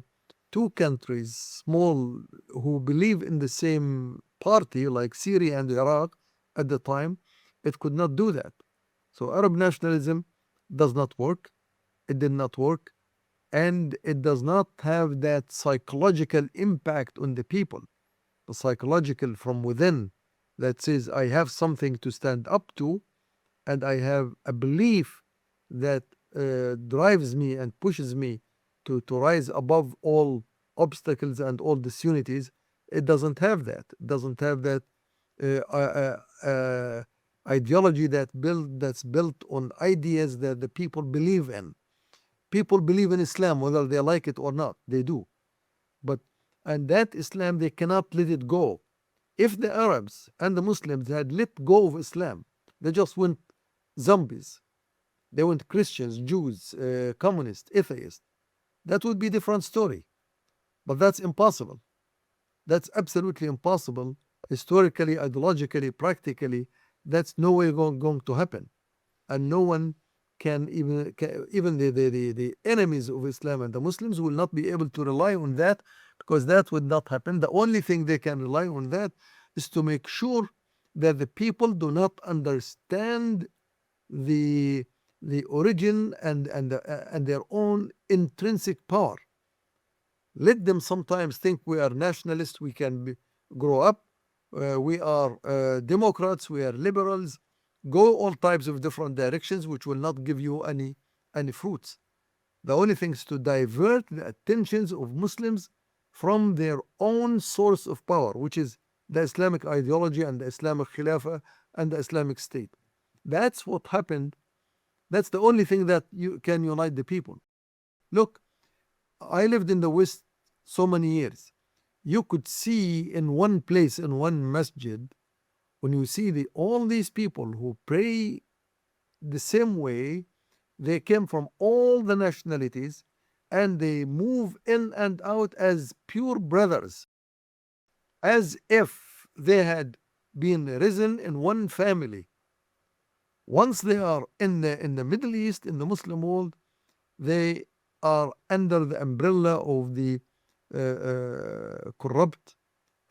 two countries, small, who believe in the same party, like Syria and Iraq at the time. It could not do that. So Arab nationalism does not work. It did not work. And it does not have that psychological impact on the people, the psychological from within that says, I have something to stand up to, and I have a belief that drives me and pushes me to rise above all obstacles and all disunities. It doesn't have that. It doesn't have that ideology that's built on ideas that the people believe in. People believe in Islam whether they like it or not. They do. But and that Islam they cannot let it go. If the Arabs and the Muslims had let go of Islam, they just went zombies. They went Christians, Jews, communists, atheists. That would be a different story. But that's impossible. That's absolutely impossible. Historically, ideologically, practically, that's no way going to happen. And no one can even the enemies of Islam and the Muslims will not be able to rely on that, because that would not happen. The only thing they can rely on that is to make sure that the people do not understand the origin and their own intrinsic power. Let them sometimes think we are nationalists, we can grow up, we are Democrats, we are liberals. Go all types of different directions, which will not give you any fruits. The only thing is to divert the attentions of Muslims from their own source of power, which is the Islamic ideology and the Islamic Khilafah and the Islamic State. That's what happened. That's the only thing that you can unite the people. Look, I lived in the West so many years. You could see in one place, in one masjid, when you see all these people who pray the same way, they came from all the nationalities and they move in and out as pure brothers, as if they had been risen in one family. Once they are in the Middle East, in the Muslim world, they are under the umbrella of the corrupt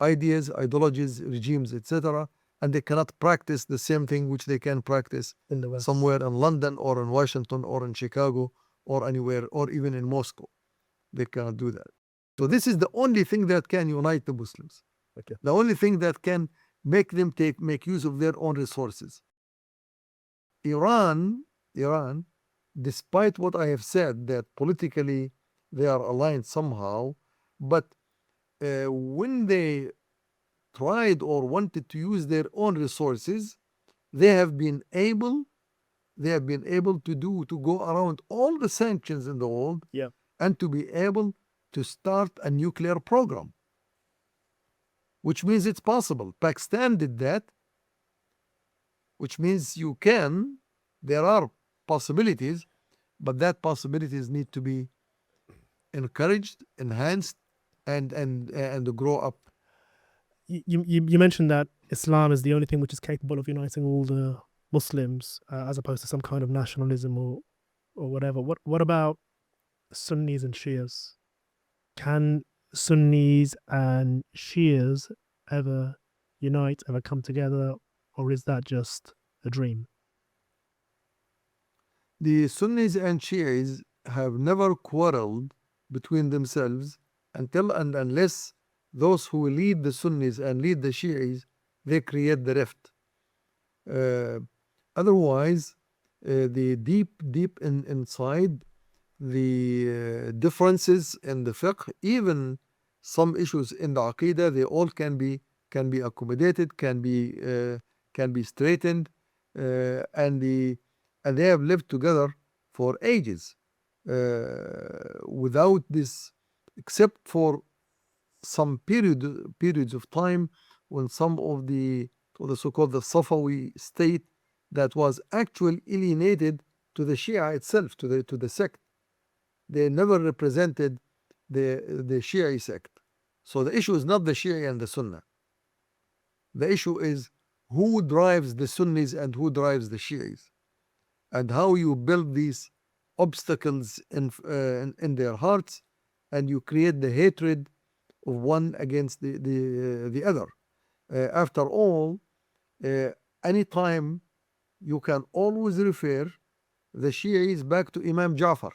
ideas, ideologies, regimes, etc., and they cannot practice the same thing which they can practice
In the West.
somewhere in London or in Washington or in Chicago or anywhere or even in Moscow. They cannot do that. So this is the only thing that can unite the Muslims.
Okay.
The only thing that can make them make use of their own resources. Iran, despite what I have said, that politically they are aligned somehow, but when they tried or wanted to use their own resources, they have been able to go around all the sanctions in the world
Yeah.
and to be able to start a nuclear program, which means it's possible. Pakistan did that, which means there are possibilities, but that possibilities need to be encouraged, enhanced, and grow up.
You mentioned that Islam is the only thing which is capable of uniting all the Muslims, as opposed to some kind of nationalism or whatever. What about Sunnis and Shias? Can Sunnis and Shias ever unite, ever come together, or is that just a dream?
The Sunnis and Shias have never quarreled between themselves until and unless those who lead the Sunnis and lead the Shias, they create the rift. Uh, Otherwise, the deep inside, the differences in the fiqh, even some issues in the aqidah, they all can be accommodated, can be straightened, and they have lived together for ages without this, except for some periods of time when some of the so-called the Safawi state that was actually alienated to the Shia itself, to the sect. They never represented the Shia sect. So the issue is not the Shia and the Sunnah. The issue is who drives the Sunnis and who drives the Shias, and how you build these obstacles in their hearts, and you create the hatred of one against the other. After all, anytime you can always refer the Shias back to Imam Ja'far,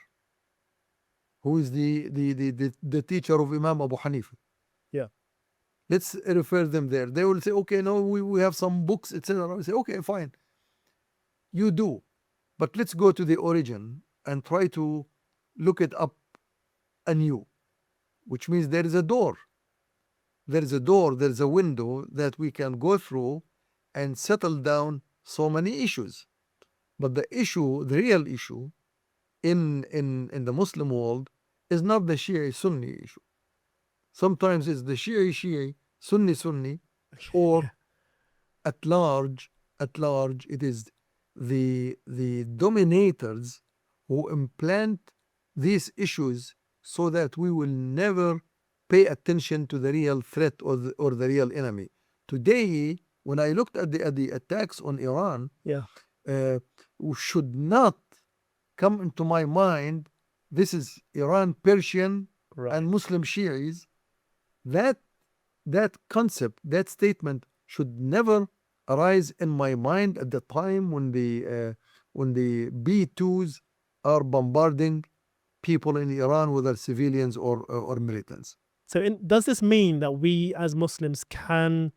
who is the teacher of Imam Abu Hanifa.
Yeah.
Let's refer them there. They will say, okay, no, we have some books, etc. We say, okay, fine. You do. But let's go to the origin and try to look it up anew, which means there is a door. There is a door, there is a window that we can go through and settle down so many issues. But the real issue in the Muslim world is not the Shia Sunni issue. Sometimes it's the Shia, Sunni, or
Yeah.
at large, it is the dominators who implant these issues so that we will never pay attention to the real threat or the real enemy. Today, when I looked at the attacks on Iran,
Yeah.
should not come into my mind. This is Iran, Persian,
Right.
and Muslim Shias. That concept, that statement should never arise in my mind at the time when the B-2s are bombarding people in Iran, whether civilians or militants.
So, does this mean that we as Muslims can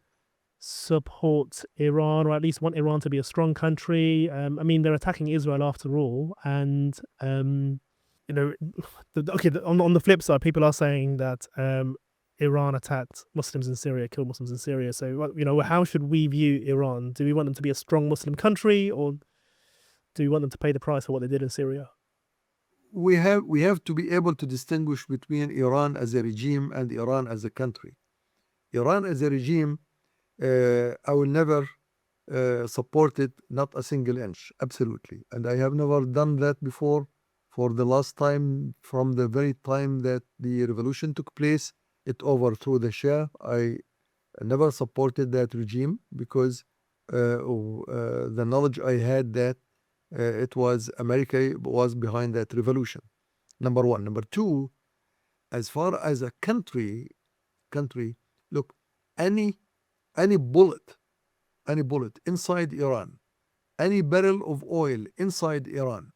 support Iran, or at least want Iran to be a strong country? I mean, they're attacking Israel after all, and you know, on the flip side, people are saying that Iran attacked Muslims in Syria, killed Muslims in Syria. So, how should we view Iran? Do we want them to be a strong Muslim country, or do we want them to pay the price for what they did in Syria?
We have to be able to distinguish between Iran as a regime and Iran as a country. Iran as a regime, I will never support it, not a single inch, absolutely. And I have never done that before. For the last time, from the very time that the revolution took place, it overthrew the Shah. I never supported that regime because the knowledge I had that it was America was behind that revolution. Number one. Number two, as far as a country, look, any bullet inside Iran, any barrel of oil inside Iran,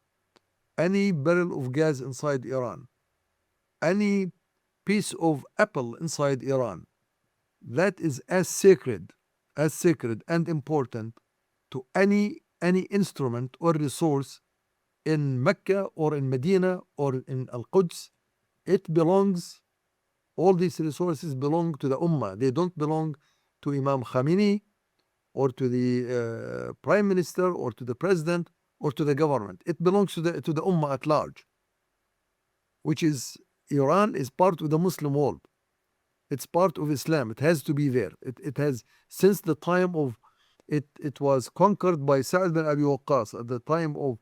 any barrel of gas inside Iran, any piece of apple inside Iran, that is as sacred and important to any instrument or resource in Mecca or in Medina or in Al-Quds. It belongs, all these resources belong to the Ummah. They don't belong to Imam Khamenei or to the prime minister or to the president or to the government. It belongs to the ummah at large, which is Iran is part of the Muslim world. It's part of Islam. It has to be there. It has, since the time of it was conquered by Sa'd bin Abi Waqqas at the time of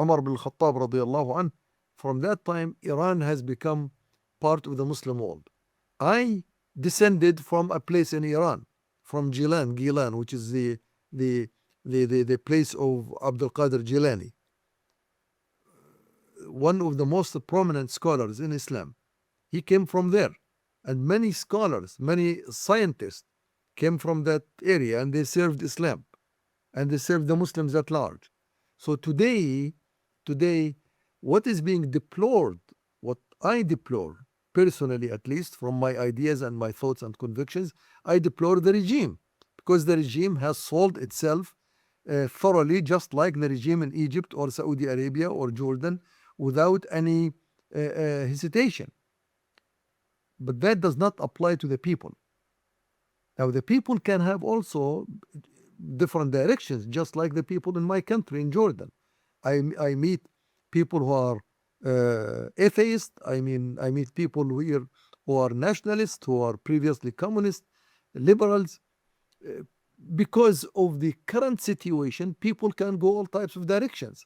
Umar bin Khattab radiallahu anh. From that time, Iran has become part of the Muslim world. I descended from a place in Iran, from Gilan, which is the place of Abdul Qadir Jilani, one of the most prominent scholars in Islam. He came from there. And many scholars, many scientists came from that area, and they served Islam and they served the Muslims at large. So today, what is being deplored, what I deplore, personally at least, from my ideas and my thoughts and convictions, I deplore the regime, because the regime has sold itself thoroughly, just like the regime in Egypt or Saudi Arabia or Jordan, without any hesitation. But that does not apply to the people. Now, the people can have also different directions, just like the people in my country, in Jordan. I meet people who are atheists. I meet people here who are nationalists, who are previously communist, liberals. Because of the current situation, people can go all types of directions.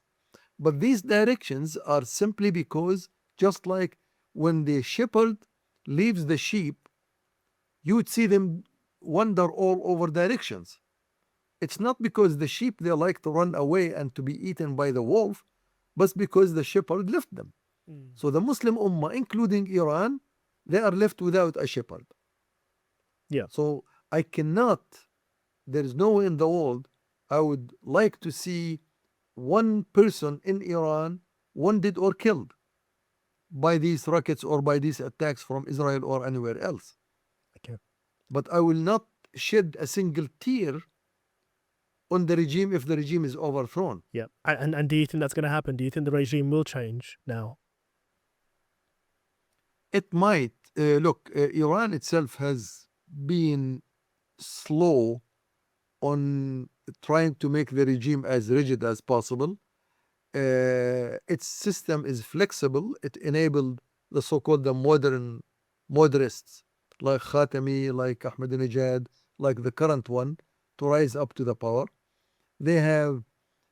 But these directions are simply because, just like when the shepherd leaves the sheep, you would see them wander all over directions. It's not because the sheep, they like to run away and to be eaten by the wolf, but because the shepherd left them. So the Muslim Ummah, including Iran, they are left without a shepherd.
Yeah.
So I cannot, there is no way in the world I would like to see one person in Iran wounded or killed by these rockets or by these attacks from Israel or anywhere else.
Okay.
But I will not shed a single tear on the regime if the regime is overthrown.
Yeah. And do you think that's going to happen? Do you think the regime will change now?
It might. Look, Iran itself has been slow on trying to make the regime as rigid as possible. Its system is flexible. It enabled the so-called the modern moderists like Khatami, like Ahmadinejad, like the current one, to rise up to the power. They have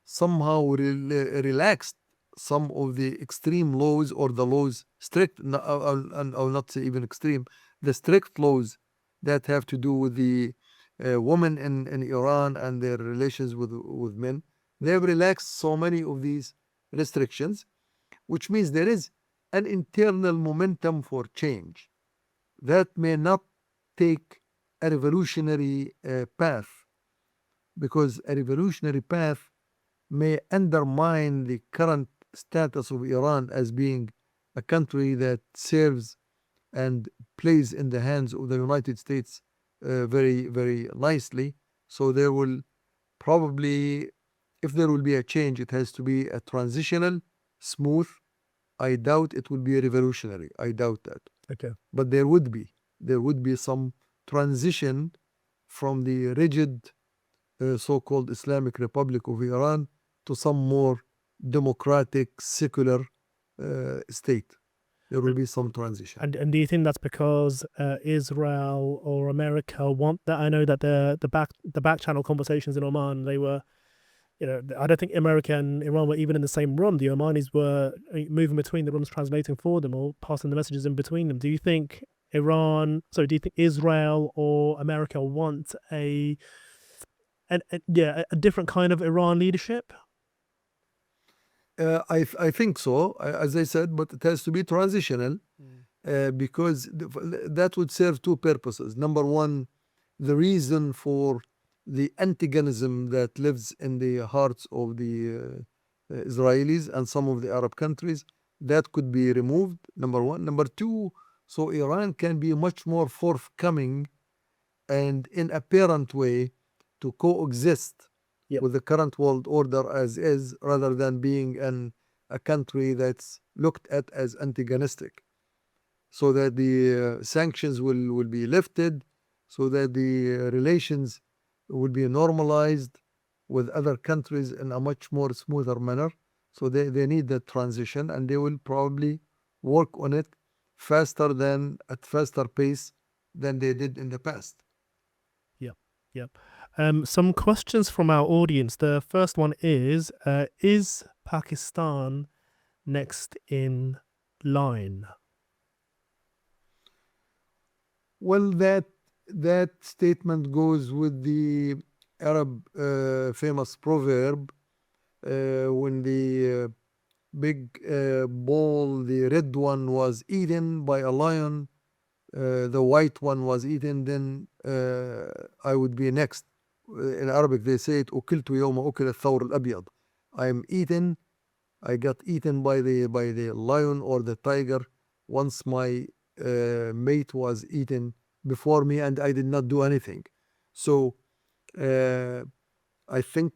somehow relaxed some of the extreme laws, or the laws strict, and I'll not say even extreme, the strict laws that have to do with the women in Iran and their relations with men. They have relaxed so many of these restrictions, which means there is an internal momentum for change that may not take a revolutionary path, because a revolutionary path may undermine the current status of Iran as being a country that serves and plays in the hands of the United States very, very nicely. So there will probably, if there will be a change, it has to be a transitional, smooth. I doubt it will be a revolutionary. I doubt that.
Okay.
But there would be some transition from the rigid so-called Islamic Republic of Iran to some more democratic, secular state. There will be some transition.
And do you think that's because Israel or America want that? I know that the back channel conversations in Oman, they were, I don't think America and Iran were even in the same room. The Omanis were moving between the rooms, translating for them or passing the messages in between them. Do you think Israel or America want a different kind of Iran leadership?
I think so, as I said, but it has to be transitional because that would serve two purposes. Number one, the reason for the antagonism that lives in the hearts of the Israelis and some of the Arab countries, that could be removed, number one. Number two, so Iran can be much more forthcoming and in apparent way to coexist with the current world order as is, rather than being a country that's looked at as antagonistic. So that the sanctions will be lifted, so that the relations will be normalized with other countries in a much more smoother manner. So they need that transition, and they will probably work on it at faster pace than they did in the past.
Yep, yep. Some questions from our audience. The first one is Pakistan next in line?
Well, that statement goes with the Arab famous proverb, when the big bull, the red one, was eaten by a lion, the white one was eaten, then I would be next. In Arabic, they say it, أكلت يوم أكل الثور الأبيض. I got eaten by the lion or the tiger once my mate was eaten before me and I did not do anything. So I think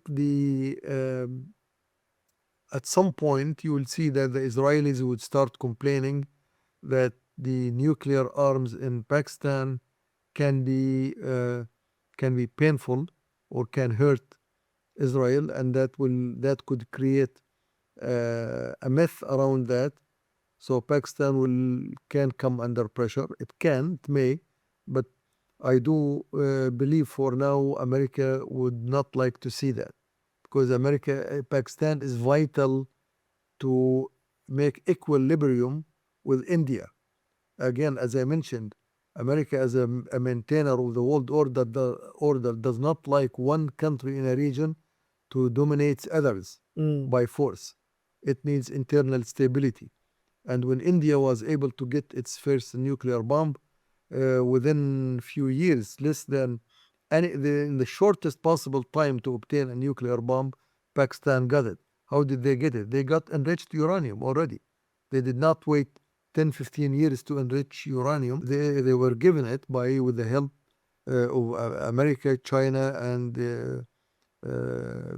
at some point you will see that the Israelis would start complaining that the nuclear arms in Pakistan can be painful or can hurt Israel, and that could create a myth around that. So Pakistan can come under pressure. It may, but I do believe for now America would not like to see that, because Pakistan is vital to make equilibrium with India. Again, as I mentioned, America as a maintainer of the world order does not like one country in a region to dominate others by force. It needs internal stability. And when India was able to get its first nuclear bomb within few years, less than in the shortest possible time to obtain a nuclear bomb, Pakistan got it. How did they get it? They got enriched uranium already. They did not wait 10, 15 years to enrich uranium. They were given it with the help of America, China, uh,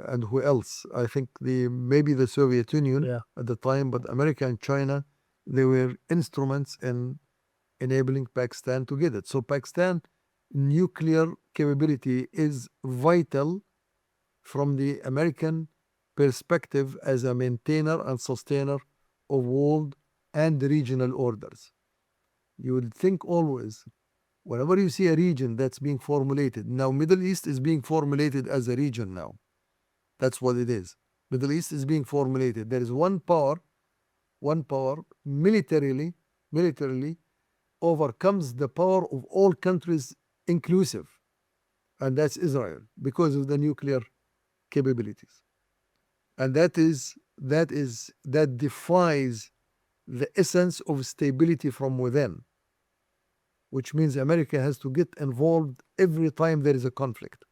and who else? I think maybe the Soviet Union at the time, but America and China, they were instruments in enabling Pakistan to get it. So Pakistan nuclear capability is vital from the American perspective as a maintainer and sustainer of world and regional orders. You would think always, whenever you see a region that's being formulated, now Middle East is being formulated as a region now. That's what it is. Middle East is being formulated. There is one power militarily overcomes the power of all countries inclusive, and that's Israel, because of the nuclear capabilities. And that defies the essence of stability from within, which means America has to get involved every time there is a conflict,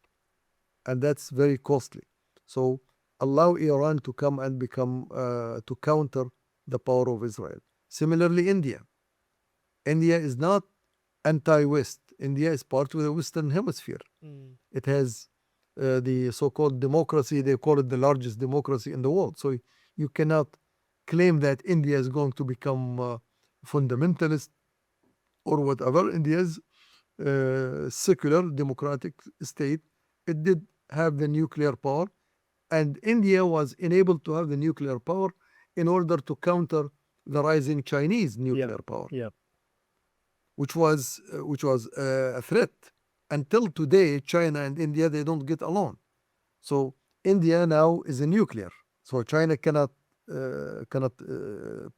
and that's very costly. So allow Iran to come and become to counter the power of Israel. Similarly, India is not anti-West. India is part of the Western Hemisphere. It has the so-called democracy. They call it the largest democracy in the world. So you cannot claim that India is going to become fundamentalist or whatever. India's secular democratic state, it did have the nuclear power, and India was enabled to have the nuclear power in order to counter the rising Chinese nuclear power, which was a threat. Until today, China and India, they don't get along. So India now is a nuclear. So China cannot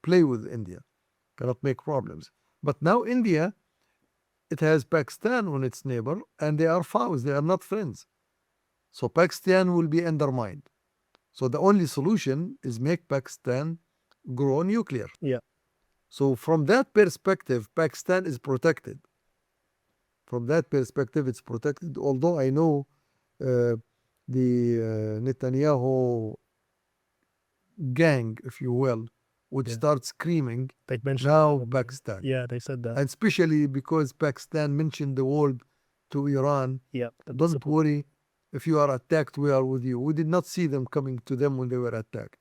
play with India, cannot make problems. But now India, it has Pakistan on its neighbor, and they are foes. They are not friends. So Pakistan will be undermined. So the only solution is make Pakistan grow nuclear. So from that perspective, Pakistan is protected. From that perspective, it's protected. Although I know the Netanyahu gang, if you will, would start screaming,
They mentioned
now Pakistan.
Yeah, they said that.
And especially because Pakistan mentioned the word to Iran. Don't worry, if you are attacked, we are with you. We did not see them coming to them when they were attacked.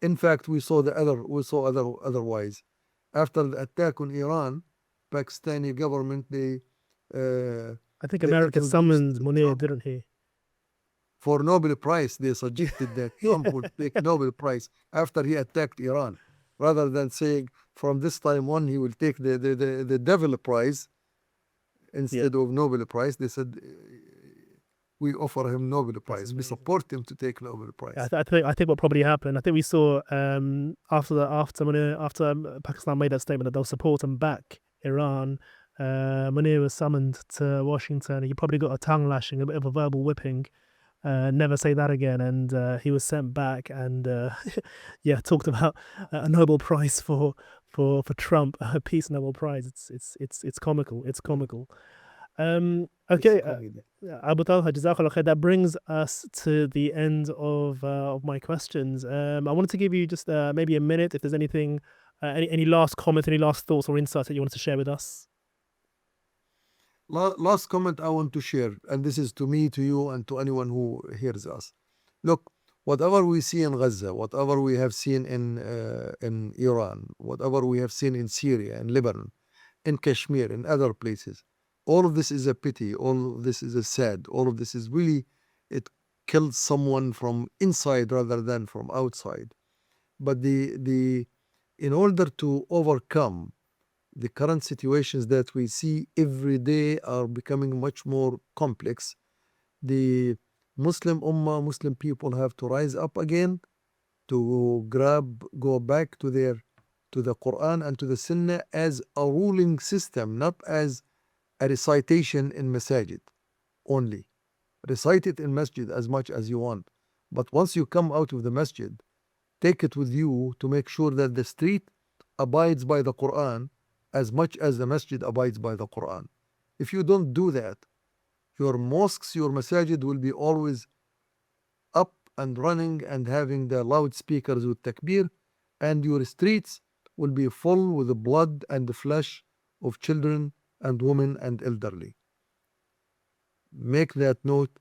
In fact, we saw otherwise. After the attack on Iran, Pakistani government, they
I think
they
America
introduced
summoned Munir,
Trump
didn't he?
for Nobel Prize. They suggested that Trump would take Nobel Prize after he attacked Iran, rather than saying from this time on he will take the Devil Prize
Yeah.
instead of Nobel Prize. They said we offer him Nobel Prize. We
amazing.
support him to take Nobel Prize.
I think what probably happened. I think we saw after Pakistan made that statement that they'll support and back Iran. Munir was summoned to Washington. He probably got a tongue lashing, a bit of a verbal whipping. Never say that again. And he was sent back and yeah, talked about a Nobel Prize for Trump, a peace Nobel Prize. It's comical. It's comical. Okay,
It's comedy.
Abu Talha, Jazakallah khair. That brings us to the end of my questions. I wanted to give you just maybe a minute if there's anything, any last comments, any last thoughts or insights that you wanted to share with us.
Last comment I want to share, and this is to me, to you, and to anyone who hears us. Look, whatever we see in Gaza, whatever we have seen in Iran, whatever we have seen in Syria, in Lebanon, in Kashmir, in other places, all of this is a pity. All of this is a sad. All of this is really, it killed someone from inside rather than from outside. But in order to overcome the current situations that we see every day are becoming much more complex, the Muslim Ummah, Muslim people have to rise up again to go back to the Quran and to the Sunnah as a ruling system, not as a recitation in masajid only. Recite it in masjid as much as you want. But once you come out of the masjid, take it with you to make sure that the street abides by the Quran as much as the masjid abides by the Quran. If you don't do that, your mosques, your masajid will be always up and running and having the loudspeakers with takbir, and your streets will be full with the blood and the flesh of children and women and elderly. Make that note,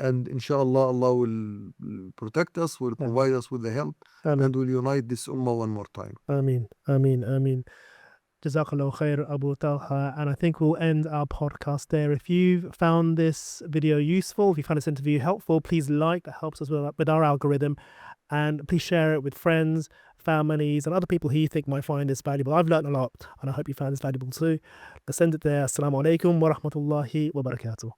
and inshallah, Allah will protect us, will provide us with the help, and will unite this ummah one more time.
Ameen, ameen, ameen. Jazakallah khair, Abu Talha. And I think we'll end our podcast there. If you've found this video useful, if you found this interview helpful, please like. That helps us with our algorithm. And please share it with friends, families, and other people who you think might find this valuable. I've learned a lot, and I hope you found this valuable too. Let's send it there. Assalamu alaikum wa rahmatullahi wa barakatuh.